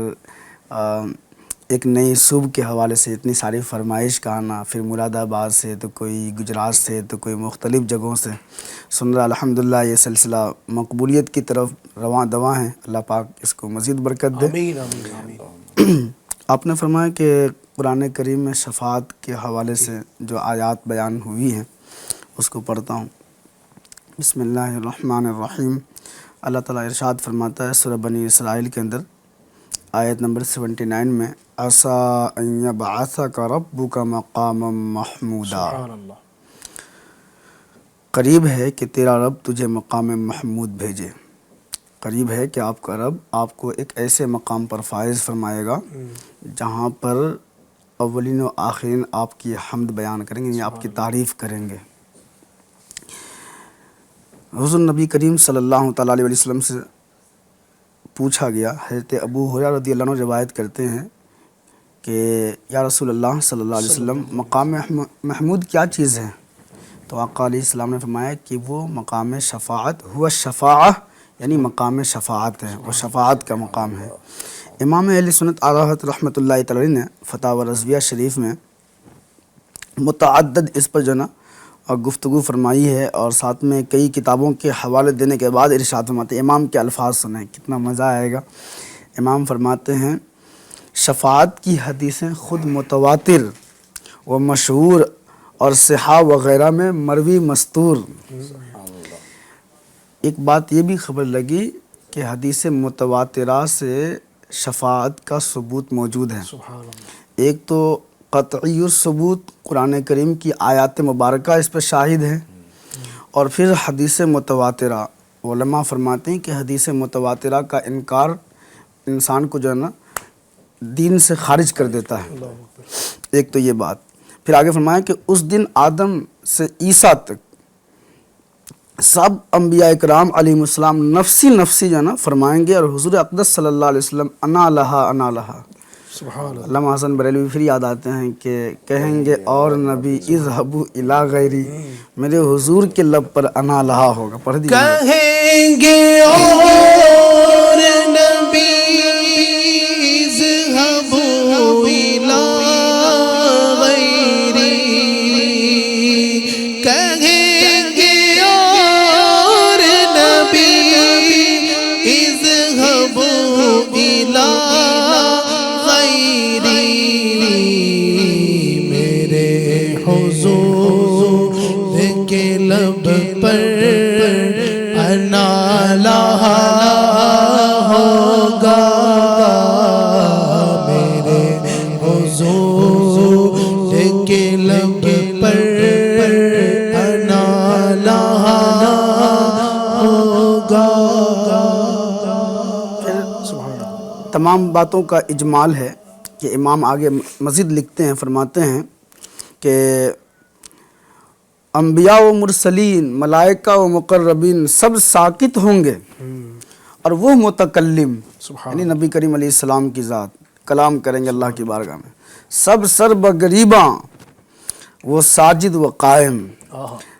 S4: ایک نئی صبح کے حوالے سے اتنی ساری فرمائش کا آنا، پھر مراد آباد سے تو کوئی گجرات سے تو کوئی مختلف جگہوں سے سن رہا، الحمدللہ یہ سلسلہ مقبولیت کی طرف رواں دواں ہے، اللہ پاک اس کو مزید برکت دے۔
S2: آمین آمین آمین۔
S4: آپ نے فرمایا کہ قرآن کریم میں شفاعت کے حوالے سے جو آیات بیان ہوئی ہیں اس کو پڑھتا ہوں۔ بسم اللہ الرحمن الرحیم۔ اللہ تعالیٰ ارشاد فرماتا ہے سورہ بنی اسرائیل کے اندر آیت نمبر 79 میں، عَسَىٰ أَن يَبْعَثَكَ رَبُّكَ مَقَامًا مَحْمُودًا،
S2: سبحان اللہ۔
S4: قریب ہے کہ تیرا رب تجھے مقام محمود بھیجے، قریب ہے کہ آپ کا رب آپ کو ایک ایسے مقام پر فائز فرمائے گا جہاں پر اولین و آخرین آپ کی حمد بیان کریں گے، یعنی آپ کی تعریف کریں گے۔ حضور نبی کریم صلی اللہ تعالیٰ علیہ وسلم سے پوچھا گیا، حضرت ابو ہریرہ رضی اللہ عنہ روایت کرتے ہیں کہ یا رسول اللہ صلی اللہ علیہ وسلم، مقام محمود کیا چیز ہے؟ تو آقا علیہ السلام نے فرمایا کہ وہ مقام شفاعت، ہوا الشفاعہ، یعنی مقام شفاعت ہے، وہ شفاعت کا مقام ہے۔ امام اہل سنت اعلیٰ رحمۃ اللہ تعالی نے فتاوی رضویہ شریف میں متعدد اس پر جو نا اور گفتگو فرمائی ہے، اور ساتھ میں کئی کتابوں کے حوالے دینے کے بعد ارشاد فرماتے ہیں، امام کے الفاظ سنیں کتنا مزہ آئے گا۔ امام فرماتے ہیں شفاعت کی حدیثیں خود متواتر و مشہور اور صحاح وغیرہ میں مروی مستور۔ ایک بات یہ بھی خبر لگی کہ حدیث متواترہ سے شفاعت کا ثبوت موجود ہے۔ ایک تو قطعی الثبوت، قرآن کریم کی آیات مبارکہ اس پر شاہد ہے، اور پھر حدیث متواترہ، علماء فرماتے ہیں کہ حدیث متواترہ کا انکار انسان کو جو ہے نا دین سے خارج کر دیتا ہے۔ ایک تو یہ بات، پھر آگے فرمایا کہ اس دن آدم سے عیسیٰ تک سب انبیاء اکرام علیہ السلام نفسی نفسی جو ہے نا فرمائیں گے، اور حضور اقدس صلی اللہ علیہ وسلم انا لہا انا لہا۔
S2: سبحان اللہ۔
S4: علامہ حسن بریلوی پھر یاد آتے ہیں کہ کہیں گے اور نبی اذهبوا الی غیری، میرے حضور کے لب پر انا لہا ہوگا، پڑھ دیجیے۔
S2: کہیں گے اور نبی اذهبوا الی غیری، کہیں گے اور نبی اذهبوا الی غیری، میرے حضور کے لب پر انا لہا ہوگا، میرے حضور کے لب پر انا لہا ہوگا۔
S4: تمام باتوں کا اجمال ہے کہ امام آگے مزید لکھتے ہیں، فرماتے ہیں کہ انبیاء و مرسلین، ملائکہ و مقربین سب ساکت ہوں گے اور وہ متکلم یعنی نبی کریم علیہ السلام کی ذات کلام کریں گے اللہ کی بارگاہ میں، سب سر بگریباں وہ ساجد و قائم،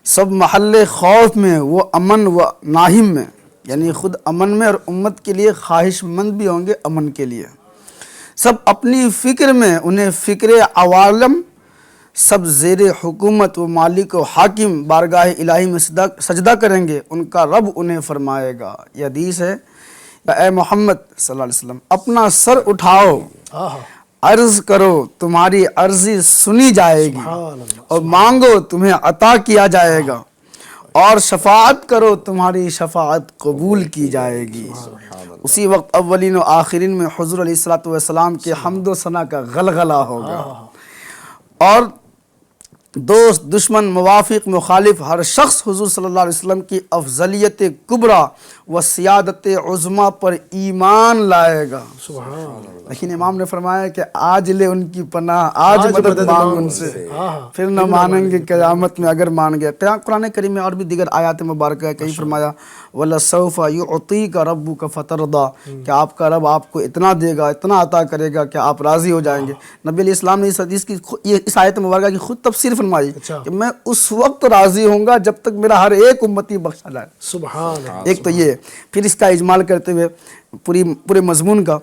S4: سب محل خوف میں وہ امن و ناہم میں، یعنی خود امن میں اور امت کے لیے خواہش مند بھی ہوں گے امن کے لیے، سب اپنی فکر میں انہیں فکر عوالم، سب زیر حکومت و مالک و حاکم بارگاہ الہی میں سجدہ کریں گے، ان کا رب انہیں فرمائے گا۔ یہ حدیث ہے، اے محمد صلی اللہ علیہ وسلم اپنا سر اٹھاؤ، عرض کرو تمہاری عرضی سنی جائے گی، اور مانگو تمہیں عطا کیا جائے گا، اور شفاعت کرو تمہاری شفاعت قبول کی جائے گی۔ اسی وقت اولین و آخرین میں حضور علیہ السلام کے حمد و ثنا کا غلغلہ ہوگا، اور دوست دشمن موافق مخالف ہر شخص حضور صلی اللہ علیہ وسلم کی افضلیت کبریٰ و سیادت عظمیٰ پر ایمان لائے گا۔ لیکن امام نے فرمایا کہ آج لے ان کی پناہ، آج مدد مانگ ان سے، پھر نہ مانیں گے قیامت میں اگر مان گئے۔ قرآن کریم میں اور بھی دیگر آیات مبارکہ ہے، کہیں فرمایا وَلَسَوْفَ يُعْطِيكَ رَبُّكَ فَتَرْضَىٰ، کہ آپ کا رب آپ کو اتنا دے گا، اتنا عطا کرے گا کہ آپ راضی ہو جائیں گے۔ نبی علیہ السلام نے اس حدیث کی اس آیت مبارکہ کی خود تفسیر فرمائی کہ میں اس وقت راضی ہوں گا جب تک میرا ہر ایک امتی بخشا جائے۔
S2: سبحان اللہ۔
S4: ایک تو یہ، پھر اس کا اجمال کرتے ہوئے پورے مضمون کا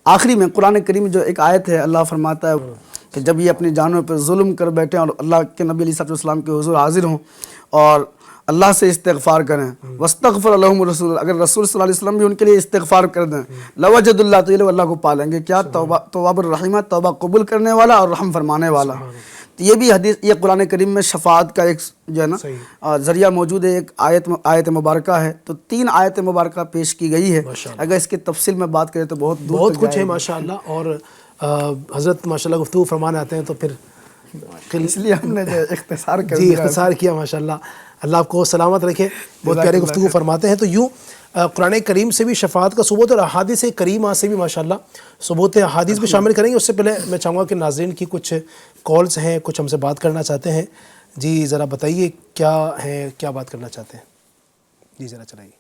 S4: آخری میں قرآن کریم میں جو ایک آیت ہے، اللہ فرماتا ہے کہ جب یہ اپنی جانوں پر ظلم کر بیٹھیں اور اللہ کے نبی علیہ السلام کے حضور حاضر ہوں اور اللہ سے استغفار کریں، وَاسْتَغْفَرَ لَهُمُ الرَّسُولُ، اگر رسول صلی اللہ علیہ وسلم بھی ان کے لیے استغفار کر دیں، لَوَجَدُ اللَّهَ، تو یہ لوگ اللہ کو پا لیں گے کیا؟ تواب الرحیمہ، توبہ قبول کرنے والا اور رحم فرمانے والا۔ تو یہ بھی حدیث، یہ قرآن کریم میں شفاعت کا ایک جو ہے نا ذریعہ موجود ہے، ایک آیت مبارکہ ہے، تو 3 آیت مبارکہ پیش کی گئی ہے۔ اگر اس کی تفصیل میں بات کریں تو بہت
S2: کچھ ہے ماشاءاللہ، اور حضرت ماشاءاللہ گفتگو فرمانے آتے ہیں تو پھر
S4: اس لیے ہم نے جو اختصار کر
S2: جی اختصار کیا ماشاءاللہ۔ اللہ آپ کو سلامت رکھے، بہت پیاری گفتگو فرماتے ہیں۔ تو یوں قرآن کریم سے بھی شفاعت کا ثبوت اور احادیث کریمہ سے بھی ماشاءاللہ ثبوت احادیث بھی شامل کریں گے۔ اس سے پہلے میں چاہوں گا کہ ناظرین کی کچھ کالز ہیں، کچھ ہم سے بات کرنا چاہتے ہیں۔ جی ذرا بتائیے کیا ہے، کیا بات کرنا چاہتے ہیں؟ جی ذرا چلائیے۔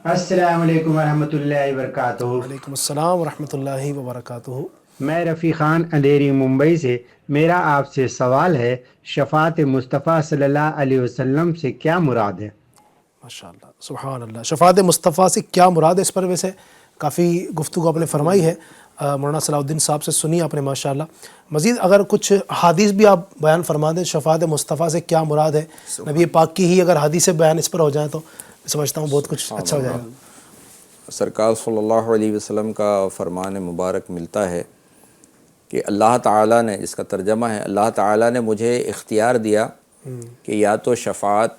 S7: السلام علیکم ورحمۃ اللہ وبرکاتہ۔
S2: وعلیکم السلام ورحمۃ اللہ وبرکاتہ۔
S7: میں رفیع خان اندھیری ممبئی سے، میرا آپ سے سوال ہے، شفاعت مصطفیٰ صلی اللہ علیہ وسلم سے کیا مراد ہے؟
S2: ماشاءاللہ، سبحان اللہ۔ شفاعت مصطفیٰ سے کیا مراد ہے، اس پر ویسے کافی گفتگو آپ نے فرمائی ہے، مولانا صلاح الدین صاحب سے سنی آپ نے ماشاءاللہ۔ مزید اگر کچھ حدیث بھی آپ بیان فرما دیں، شفاعت مصطفیٰ سے کیا مراد ہے، نبی پاک کی ہی اگر حدیث بیان اس پر ہو جائیں تو میں سمجھتا ہوں بہت کچھ اچھا ہو جائے گا۔
S3: سرکار صلی اللہ علیہ وسلم کا فرمان مبارک ملتا ہے کہ اللہ تعالیٰ نے، اس کا ترجمہ ہے، اللہ تعالیٰ نے مجھے اختیار دیا کہ یا تو شفاعت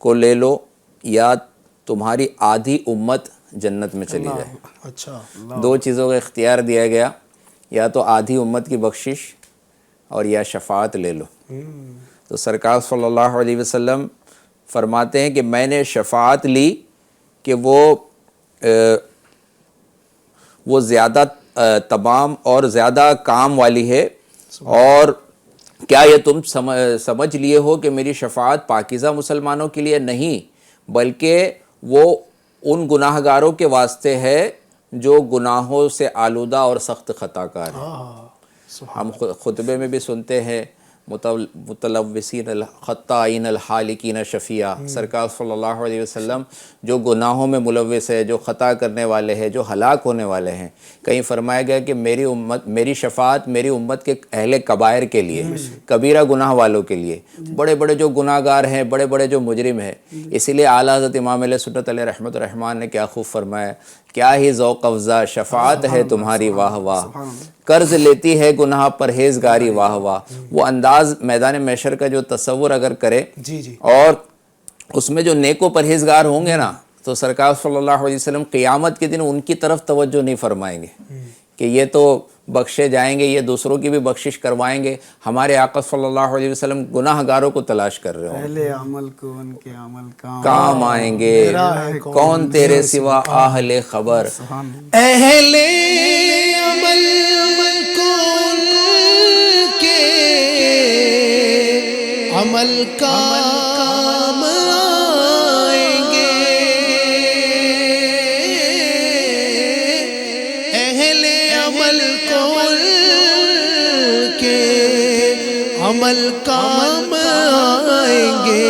S3: کو لے لو یا تمہاری آدھی امت جنت میں چلی جائے۔
S2: اچھا،
S3: 2 چیزوں کا اختیار دیا گیا، یا تو آدھی امت کی بخشش اور یا شفاعت لے لو۔ تو سرکار صلی اللہ علیہ وسلم فرماتے ہیں کہ میں نے شفاعت لی کہ وہ زیادہ تمام اور زیادہ کام والی ہے، اور کیا یہ تم سمجھ لیے ہو کہ میری شفاعت پاکیزہ مسلمانوں کے لیے نہیں بلکہ وہ ان گناہ گاروں کے واسطے ہے جو گناہوں سے آلودہ اور سخت خطا کار ہیں۔ ہم خطبے میں بھی سنتے ہیں متلوثین الخطائین الحالکین شفیع، سرکار صلی اللہ علیہ وسلم جو گناہوں میں ملوث ہے، جو خطا کرنے والے ہیں، جو ہلاک ہونے والے ہیں، کہیں فرمایا گیا کہ میری شفاعت میری امت کے اہل کبائر کے لیے، کبیرہ گناہ والوں کے لیے، بڑے بڑے جو گناہ گار ہیں، بڑے بڑے جو مجرم ہیں۔ اسی لیے اعلیٰ حضرت امام علیہ سنت علیہ رحمۃ الرحمٰن نے کیا خوب فرمایا، کیا ہی ذوق افزا شفاعت ہے تمہاری واہ واہ، قرض لیتی ہے گناہ پرہیزگاری واہ واہ۔ وہ انداز میدان محشر کا جو تصور اگر کرے اور اس میں جو نیک و پرہیزگار ہوں گے نا، تو سرکار صلی اللہ علیہ وسلم قیامت کے دن ان کی طرف توجہ نہیں فرمائیں گے کہ یہ تو بخشے جائیں گے، یہ دوسروں کی بھی بخشش کروائیں گے، ہمارے آقا صلی اللہ علیہ وسلم گناہ گاروں کو تلاش کر رہے ہوں گے۔
S4: اہل عمل کو ان کے عمل
S3: کام آئیں گے، کون تیرے سوا اہل خبر،
S2: اہل عمل کو ان کے عمل کام آئیں گے، اہل عمل کو ان کے عمل کام آئیں گے،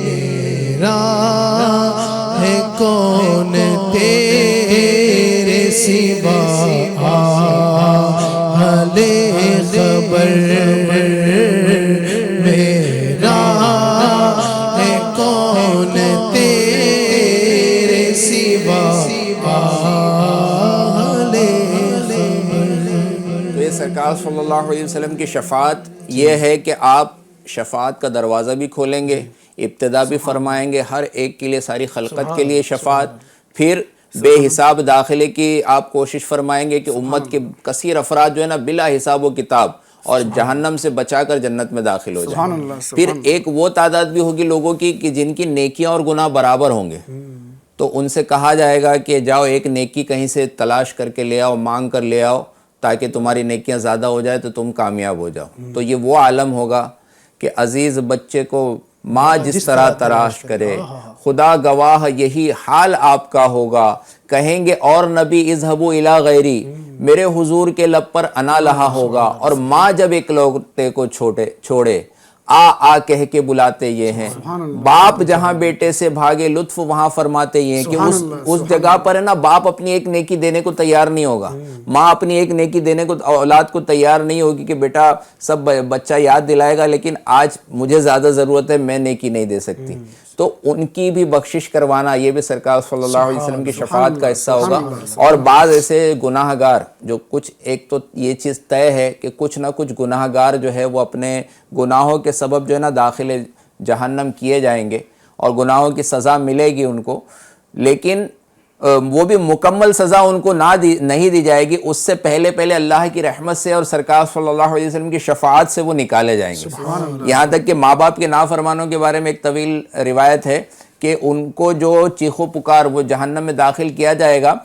S2: میرا ہے کون تیرے سوا اہل خبر، میرا ہے کون تیرے سوا اہل خبر۔
S3: تو یہ سرکار صلی اللہ علیہ وسلم کی شفاعت یہ ہے کہ آپ شفاعت کا دروازہ بھی کھولیں گے، ابتدا بھی فرمائیں گے ہر ایک کے لیے، ساری خلقت کے لیے شفاعت، پھر بے حساب داخلے کی آپ کوشش فرمائیں گے کہ امت کے کثیر افراد جو ہے نا بلا حساب و کتاب اور جہنم سے بچا کر جنت میں داخل ہو جائیں۔ پھر ایک وہ تعداد بھی ہوگی لوگوں کی کہ جن کی نیکیاں اور گناہ برابر ہوں گے، تو ان سے کہا جائے گا کہ جاؤ ایک نیکی کہیں سے تلاش کر کے لے آؤ، مانگ کر لے آؤ تاکہ تمہاری نیکیاں زیادہ ہو جائے تو تم کامیاب ہو جاؤ۔ تو یہ وہ عالم ہوگا کہ عزیز بچے کو ماں جس طرح تراش کرے، خدا گواہ یہی حال آپ کا ہوگا، کہیں گے اور نبی اذهبوا الی غیری، میرے حضور کے لب پر انا لہا ہوگا، اور ماں جب ایک لوٹے کو چھوڑے آ کہہ کے بلاتے یہ ہیں، باپ جہاں بیٹے سے بھاگے لطف وہاں فرماتے یہ ہیں، کہ اس جگہ پر ہے نا باپ اپنی ایک نیکی دینے کو تیار نہیں ہوگا، ماں اپنی ایک نیکی دینے کو اولاد کو تیار نہیں ہوگی کہ بیٹا سب بچہ یاد دلائے گا لیکن آج مجھے زیادہ ضرورت ہے، میں نیکی نہیں دے سکتی، تو ان کی بھی بخشش کروانا یہ بھی سرکار صلی اللہ علیہ وسلم کی شفاعت کا حصہ ہوگا۔ اور بعض ایسے گناہ گار جو کچھ، ایک تو یہ چیز طے ہے کہ کچھ نہ کچھ گناہ گار جو ہے وہ اپنے گناہوں کے سبب جو ہے نا داخل جہنم کیے جائیں گے اور گناہوں کی سزا ملے گی ان کو، لیکن وہ بھی مکمل سزا ان کو نہیں دی جائے گی، اس سے پہلے اللہ کی رحمت سے اور سرکار صلی اللہ علیہ وسلم کی شفاعت سے وہ نکالے جائیں گے۔ یہاں تک کہ ماں باپ کے نافرمانوں کے بارے میں ایک طویل روایت ہے کہ ان کو جو چیخو پکار وہ جہنم میں داخل کیا جائے گا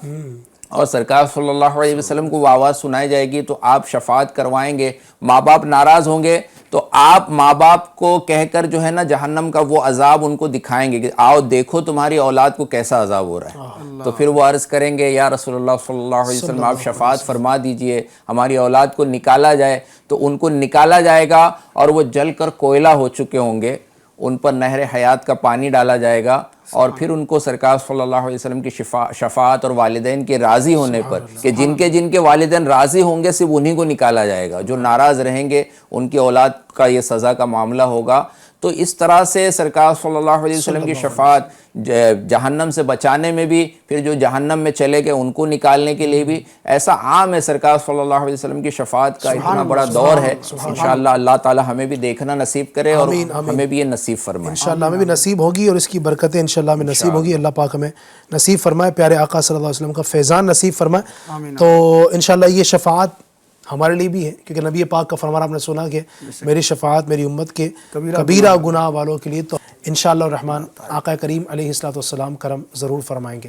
S3: اور سرکار صلی اللہ علیہ وسلم کو وہ آواز سنائی جائے گی تو آپ شفاعت کروائیں گے، ماں باپ ناراض ہوں گے تو آپ ماں باپ کو کہہ کر جو ہے نا جہنم کا وہ عذاب ان کو دکھائیں گے کہ آؤ دیکھو تمہاری اولاد کو کیسا عذاب ہو رہا ہے، تو پھر وہ عرض کریں گے یا رسول اللہ صلی اللہ علیہ وسلم آپ شفاعت فرما دیجئے ہماری اولاد کو نکالا جائے، تو ان کو نکالا جائے گا اور وہ جل کر کوئلہ ہو چکے ہوں گے، ان پر نہر حیات کا پانی ڈالا جائے گا اور پھر ان کو سرکار صلی اللہ علیہ وسلم کی شفاعت اور والدین کے راضی ہونے پر کہ جن کے والدین راضی ہوں گے صرف انہی کو نکالا جائے گا، جو ناراض رہیں گے ان کی اولاد کا یہ سزا کا معاملہ ہوگا۔ تو اس طرح سے سرکار صلی اللہ علیہ وسلم کی شفاعت جہنم سے بچانے میں بھی، پھر جو جہنم میں چلے گئے ان کو نکالنے کے لیے بھی ایسا عام ہے۔ سرکار صلی اللہ علیہ وسلم کی شفاعت کا اتنا بڑا دور ہے، انشاءاللہ اللہ تعالی ہمیں بھی دیکھنا نصیب کرے اور ہمیں بھی یہ نصیب فرمائے۔
S2: انشاءاللہ ہمیں بھی نصیب ہوگی اور اس کی برکتیں انشاءاللہ ہمیں نصیب ہوگی، اللہ پاک ہمیں نصیب فرمائے، پیارے آقا صلی اللہ علیہ وسلم کا فیضان نصیب فرمائے۔ تو انشاءاللہ یہ شفاعت ہمارے لیے بھی ہے، کیونکہ نبی پاک کا فرمان آپ نے سنا کہ میری شفاعت میری امت کے کبیرہ گناہ والوں کے لیے، تو انشاءاللہ الرحمن آقا کریم علیہ السلام کرم ضرور فرمائیں گے۔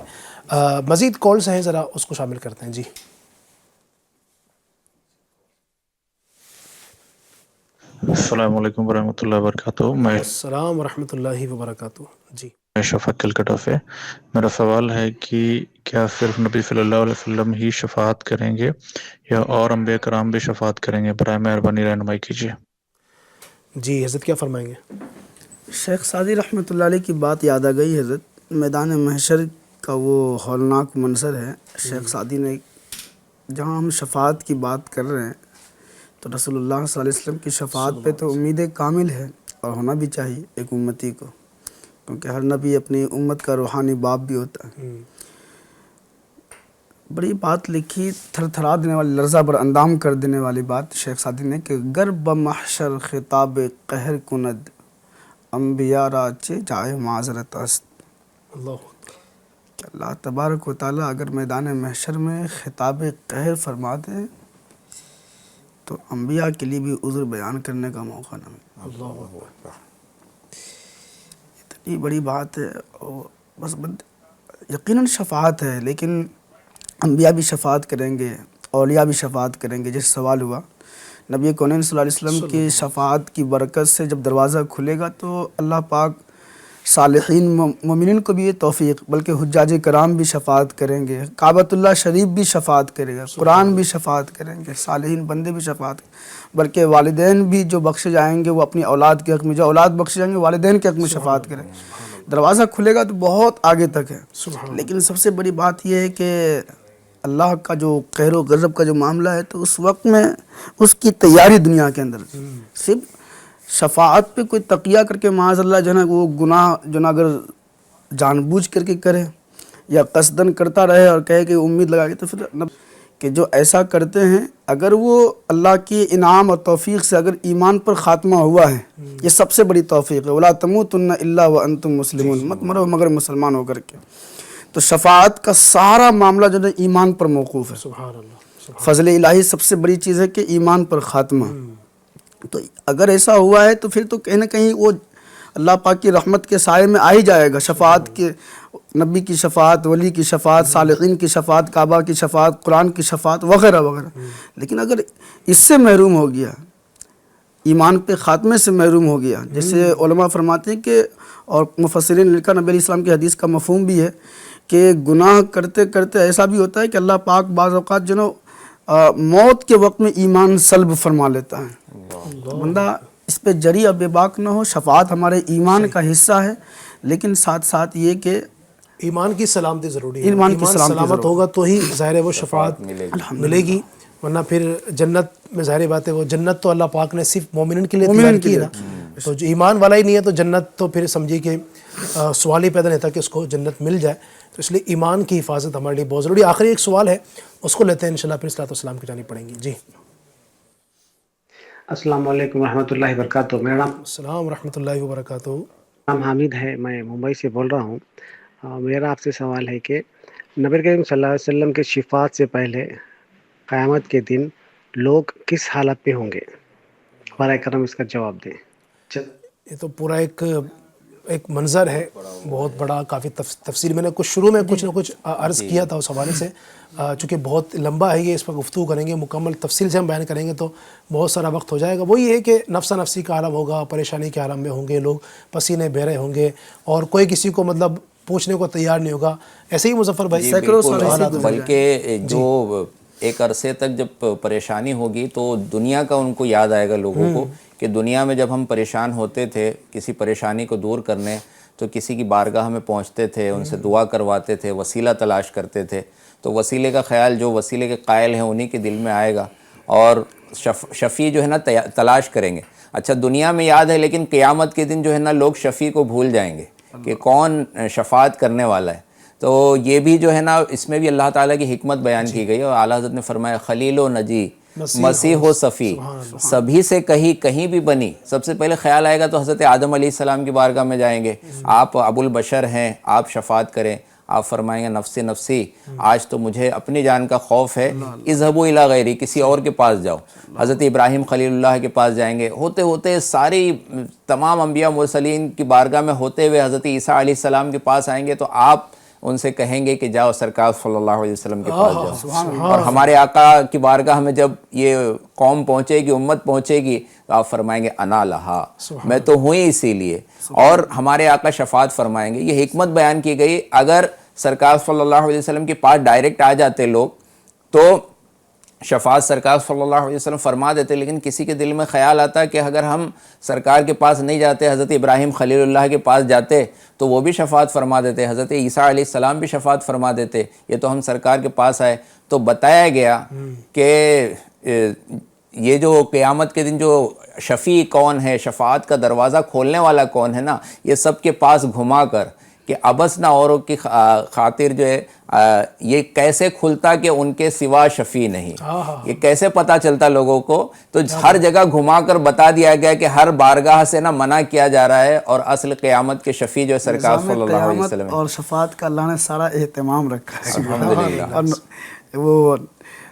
S2: مزید کالز ہیں، ذرا اس کو شامل کرتے ہیں۔ جی
S8: السلام علیکم ورحمۃ اللہ وبرکاتہ۔ میں
S2: السلام ورحمۃ اللہ وبرکاتہ۔ جی
S8: شفاعت کلکٹا سے، میرا سوال ہے کہ کیا صرف نبی صلی اللہ علیہ وسلم ہی شفاعت کریں گے یا اور انبیاء کرام بھی شفاعت کریں گے؟ برائے مہربانی رہنمائی کیجیے۔
S2: جی حضرت کیا فرمائیں گے؟
S4: شیخ سعدی رحمۃ اللہ علیہ کی بات یاد آ گئی حضرت، میدان محشر کا وہ ہولناک منظر ہے۔ شیخ سعدی نے جہاں ہم شفاعت کی بات کر رہے ہیں تو رسول اللہ صلی اللہ علیہ وسلم کی شفاعت پہ تو امید کامل ہے اور ہونا بھی چاہیے ایک امتی کو، کیونکہ ہر نبی اپنی امت کا روحانی باپ بھی ہوتا ہے۔ بڑی بات لکھی، تھر تھرا دینے والی، لرزہ بر اندام کر دینے والی بات شیخ سعدی نے کہ گر بمحشر خطاب قہر کند انبیاء را چے جائے معذرت است۔ کہ اللہ تبارک و تعالیٰ اگر میدان محشر میں خطاب قہر فرما دے تو انبیاء کے لیے بھی عذر بیان کرنے کا موقع نہ ملے۔ اتنی بڑی بات ہے، اور بس یقیناً شفاعت ہے، لیکن انبیاء بھی شفاعت کریں گے، اولیاء بھی شفاعت کریں گے۔ جیسے سوال ہوا نبی کونین صلی اللہ علیہ وسلم کی شفاعت کی برکت سے جب دروازہ کھلے گا تو اللہ پاک صالحین مومنین کو بھی یہ توفیق، بلکہ حجاج کرام بھی شفاعت کریں گے، کعبۃ اللہ شریف بھی شفاعت کرے گا، قرآن بھی شفاعت کریں گے، صالحین بندے بھی شفاعت کریں گے، بلکہ والدین بھی جو بخشے جائیں گے وہ اپنی اولاد کے حق میں، جو اولاد بخشے جائیں گے والدین کے حق میں شفاعت کریں گے۔ دروازہ کھلے گا تو بہت آگے تک ہے، لیکن سب سے بڑی بات یہ ہے کہ اللہ کا جو قہر و غضب کا جو معاملہ ہے تو اس وقت میں اس کی تیاری دنیا کے اندر، صرف شفاعت پہ کوئی تقیہ کر کے معاذ اللہ جو ہے نا وہ گناہ جو نا اگر جان بوجھ کر کے کرے یا قصدن کرتا رہے اور کہے کہ امید لگا کے، تو پھر کہ جو ایسا کرتے ہیں اگر وہ اللہ کی انعام اور توفیق سے اگر ایمان پر خاتمہ ہوا ہے، یہ سب سے بڑی توفیق ہے، وَلَا تَمُوتُنَّ إِلَّا وَأَنْتُمْ مُسْلِمُونَ، مت مرو مگر مسلمان ہو کر کے۔ تو شفاعت کا سارا معاملہ جو ہے ایمان پر موقوف ہے۔
S2: سبحان اللہ۔
S4: فضل الہی سب سے بڑی چیز ہے کہ ایمان پر خاتمہ، تو اگر ایسا ہوا ہے تو پھر تو کہیں نہ کہیں وہ اللہ پاک کی رحمت کے سائے میں آ ہی جائے گا۔ شفاعت کے، نبی کی شفاعت، ولی کی شفاعت، صالحین کی شفاعت، کعبہ کی شفاعت، قرآن کی شفاعت وغیرہ وغیرہ۔ لیکن اگر اس سے محروم ہو گیا، ایمان پہ خاتمے سے محروم ہو گیا، جیسے علماء فرماتے ہیں کہ، اور مفسرین نے لکھا، نبی علیہ السلام کی حدیث کا مفہوم بھی ہے کہ گناہ کرتے کرتے ایسا بھی ہوتا ہے کہ اللہ پاک بعض اوقات جو نا موت کے وقت میں ایمان سلب فرما لیتا ہے، تو بندہ اس پہ جری اور بے باک نہ ہو۔ شفاعت ہمارے ایمان کا حصہ ہے، لیکن ساتھ ساتھ یہ کہ
S2: ایمان کی سلامتی ضروری ہے،
S4: ایمان کی سلامتی
S2: سلامت ہوگا تو ہی ظاہر ہے وہ شفاعت ملے گی، ورنہ پھر جنت میں ظاہر بات ہے وہ جنت تو اللہ پاک نے صرف مومنین کے لیے تیار کی ہے نا، تو جو ایمان والا ہی نہیں ہے تو جنت تو پھر سمجھیے کہ سوال ہی پیدا نہیں تھا کہ اس کو جنت مل جائے، تو اس لیے ایمان کی حفاظت ہمارے لیے بہت ضروری ہے۔ آخری ایک سوال ہے، اس کو لیتے ہیں انشاءاللہ، پھر صلاۃ والسلام کی جانب پڑھیں گے۔ جی
S9: السلام علیکم ورحمۃ اللہ وبرکاتہ۔ میرا نام
S2: السلام ورحمۃ اللہ وبرکاتہ۔
S9: حامد ہے، میں ممبئی سے بول رہا ہوں۔ میرا آپ سے سوال ہے کہ نبی کریم صلی اللہ علیہ وسلم کے شفاعت سے پہلے قیامت کے دن لوگ کس حالت پہ ہوں گے؟ برائے کرم اس کا جواب دیں۔
S2: یہ تو پورا ایک منظر ہے بہت بڑا، کافی تفصیل میں نے کچھ شروع میں کچھ نہ کچھ عرض کیا تھا اس حوالے سے، چونکہ بہت لمبا ہے یہ، اس پر گفتگو کریں گے، مکمل تفصیل سے ہم بیان کریں گے تو بہت سارا وقت ہو جائے گا۔ وہی ہے کہ نفسا نفسی کا عالم ہوگا، پریشانی کے عالم میں ہوں گے لوگ، پسینے بہ رہے ہوں گے، اور کوئی کسی کو مطلب پوچھنے کو تیار نہیں ہوگا۔ ایسے ہی مظفر بھائی
S3: بلکہ جو ایک عرصے تک جب پریشانی ہوگی تو دنیا کا ان کو یاد آئے گا لوگوں کو، کہ دنیا میں جب ہم پریشان ہوتے تھے کسی پریشانی کو دور کرنے تو کسی کی بارگاہ میں پہنچتے تھے، ان سے دعا کرواتے تھے، وسیلہ تلاش کرتے تھے، تو وسیلے کا خیال جو وسیلے کے قائل ہیں انہی کے دل میں آئے گا، اور شفیع جو ہے نا تلاش کریں گے۔ اچھا دنیا میں یاد ہے، لیکن قیامت کے دن جو ہے نا لوگ شفیع کو بھول جائیں گے کہ کون شفاعت کرنے والا ہے۔ تو یہ بھی جو ہے نا اس میں بھی اللہ تعالیٰ کی حکمت بیان کی گئی، اور اعلیٰ حضرت نے فرمایا خلیل و نجی مسیح و صفی، سبھی سے کہیں بھی بنی۔ سب سے پہلے خیال آئے گا تو حضرت آدم علیہ السلام کی بارگاہ میں جائیں گے، آپ ابو البشر ہیں، آپ شفاعت کریں۔ آپ فرمائیں گے نفسی نفسی، آج تو مجھے اپنی جان کا خوف ہے، اذهبوا الی غیری، کسی اور کے پاس جاؤ۔ حضرت ابراہیم خلیل اللہ کے پاس جائیں گے، ہوتے ہوتے ساری تمام انبیاء مرسلین کی بارگاہ میں ہوتے ہوئے حضرت عیسیٰ علیہ السلام کے پاس آئیں گے، تو آپ ان سے کہیں گے کہ جاؤ سرکار صلی اللہ علیہ وسلم کے پاس جاؤ۔ اور ہمارے آقا کی بارگاہ میں جب یہ قوم پہنچے گی، امت پہنچے گی، تو آپ فرمائیں گے انا لہا، میں تو ہوں ہی اسی لیے، اور ہمارے آقا شفاعت فرمائیں گے۔ یہ حکمت بیان کی گئی، اگر سرکار صلی اللہ علیہ وسلم کے پاس ڈائریکٹ آ جاتے لوگ تو شفاعت سرکار صلی اللہ علیہ وسلم فرما دیتے، لیکن کسی کے دل میں خیال آتا کہ اگر ہم سرکار کے پاس نہیں جاتے، حضرت ابراہیم خلیل اللہ کے پاس جاتے تو وہ بھی شفاعت فرما دیتے، حضرت عیسیٰ علیہ السلام بھی شفاعت فرما دیتے، یہ تو ہم سرکار کے پاس آئے۔ تو بتایا گیا کہ یہ جو قیامت کے دن جو شفیع کون ہے، شفاعت کا دروازہ کھولنے والا کون ہے نا، یہ سب کے پاس گھما کر کہ ابس نہ اوروں کی خاطر جو ہے یہ کیسے کھلتا کہ ان کے سوا شفیع نہیں، یہ کیسے پتا چلتا لوگوں کو، تو ہر جگہ گھما کر بتا دیا گیا کہ ہر بارگاہ سے نہ منع کیا جا رہا ہے، اور اصل قیامت کے شفیع جو ہے سرکار صلی اللہ علیہ وسلم
S4: اور شفاعت کا اللہ نے سارا اہتمام رکھا ہے،
S3: الحمدللہ۔
S4: اور وہ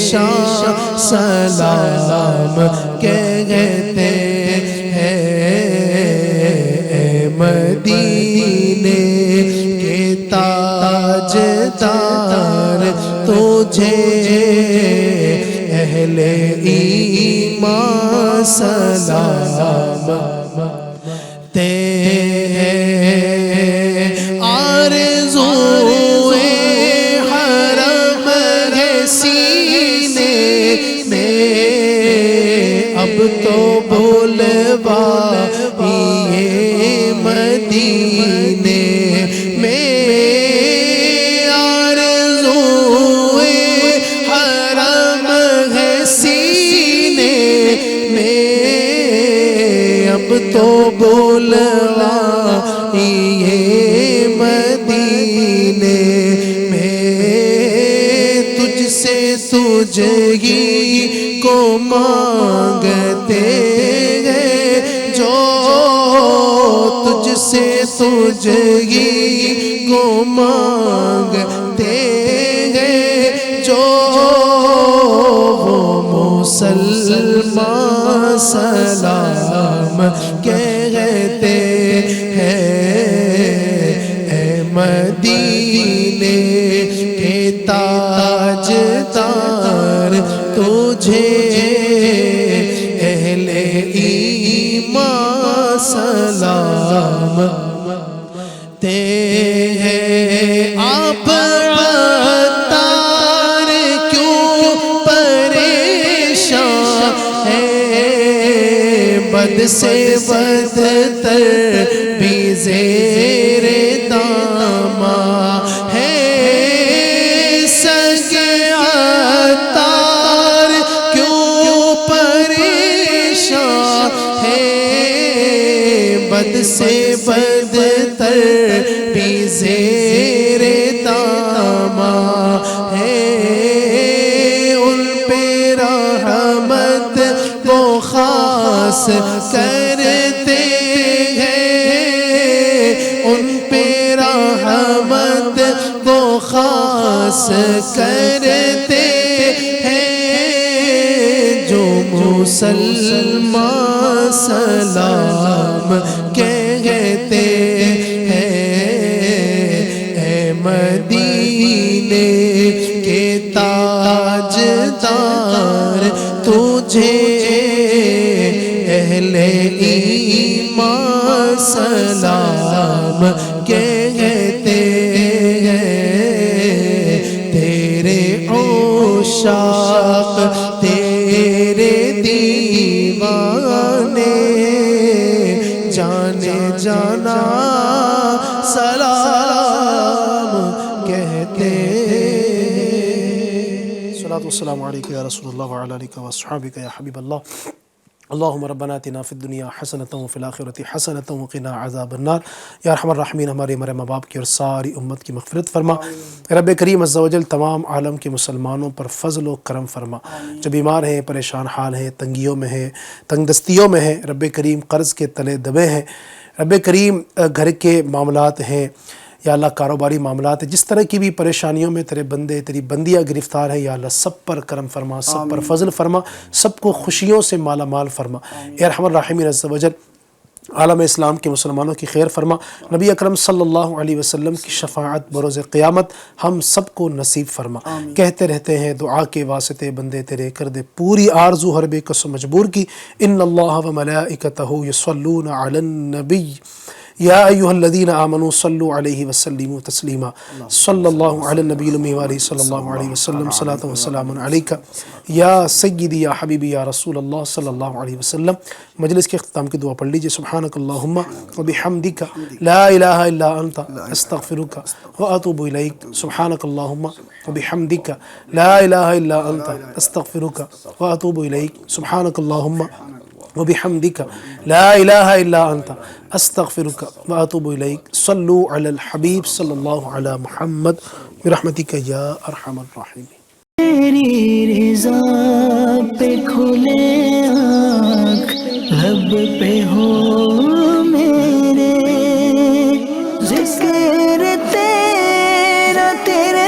S1: شاہ سلام کہتے ہیں مدینے کے تاجدار تجھے اہل ایمان سلام تے آرزوئے حرم ہے سینے میں اب تو بولوا یہ مدینے میں آرزوئے حرم ہے سینے میں اب تو بولوا یہ مدینے میں تجھ سے تجھ ہی کو مانگتے ہیں جو تجھ سے تجھ ہی کو مانگتے ہیں جو وہ مسلمان سلام کہتے ہیں اے مدینے کے تاجدار تجھے اہل ایمان سلام تے ہیں آپ عطار کیوں پریشان ہیں بد سے بدتر بھی زیر داما ہے سنگ عطار کیوں پریشان ہے بد سے بدتر بھی زیر داما ہے ان پہ رحمت وہ خاص کرتے ہیں ان پہ رحمت وہ خاص کرتے ہیں جو مسلمان سلام کہتے ہیں اے مدینے کے تاجدار تجھے اہل ایمان سلام کہتے ہیں تیرے عشاق تیرے دیوانے جانے جانا سلام کہتے
S2: الصلاة والسلام علیکہ یا رسول اللہ وعلی آلہ واصحابہ یا حبیب اللہ اللہم ربنا آتنا فی الدنیا حسنۃ وفی الآخرۃ حسنۃ وقنا عذاب النار یا ارحم الراحمین ہمارے ماں باپ کی اور ساری امت کی مغفرت فرما رب کریم عز و جل تمام عالم کے مسلمانوں پر فضل و کرم فرما جو بیمار ہیں پریشان حال ہیں تنگیوں میں ہیں تنگ دستیوں میں ہیں رب کریم قرض کے تلے دبے ہیں رب کریم گھر کے معاملات ہیں یا اللہ کاروباری معاملات جس طرح کی بھی پریشانیوں میں تیرے بندے تیری بندیاں گرفتار ہیں یا اللہ سب پر کرم فرما سب پر فضل فرما سب کو خوشیوں سے مالا مال فرما اے ارحم الراحمین عز و جل عالم اسلام کے مسلمانوں کی خیر فرما نبی اکرم صلی اللہ علیہ وسلم کی شفاعت بروز قیامت ہم سب کو نصیب فرما کہتے رہتے ہیں دعا کے واسطے بندے تیرے کر دے پوری آرزو ہر بے کس و مجبور کی ان اللہ و ملائکتہ یصلون علی النبی یا ایہا الذین آمنوا صلوا علیہ وسلموا تسلیما صلی اللہ علی النبی الامی وآلہ صلی اللہ علیہ وسلم صلاۃ و سلام علیکہ یا سیدی یا حبیبی یا رسول اللہ صلی اللہ علیہ وسلم مجلس کے اختتام کی دعا پڑھ لیجئے سبحانک اللہم و بحمدک لا الہ الا انت استغفرک و اتوب الیک سبحانک اللہم و بحمدک لا الہ الا انت استغفرک و اتوب الیک سبحانک اللہم وبحمدك لا إله إلا أنت أستغفرك وأتوب إليك صلوا على الحبيب صلى الله على محمد برحمتك يا أرحم الراحمين
S10: تیری رضا پہ کھلے آنکھ لب پہ ہو میرے ذکر تیرا تیرے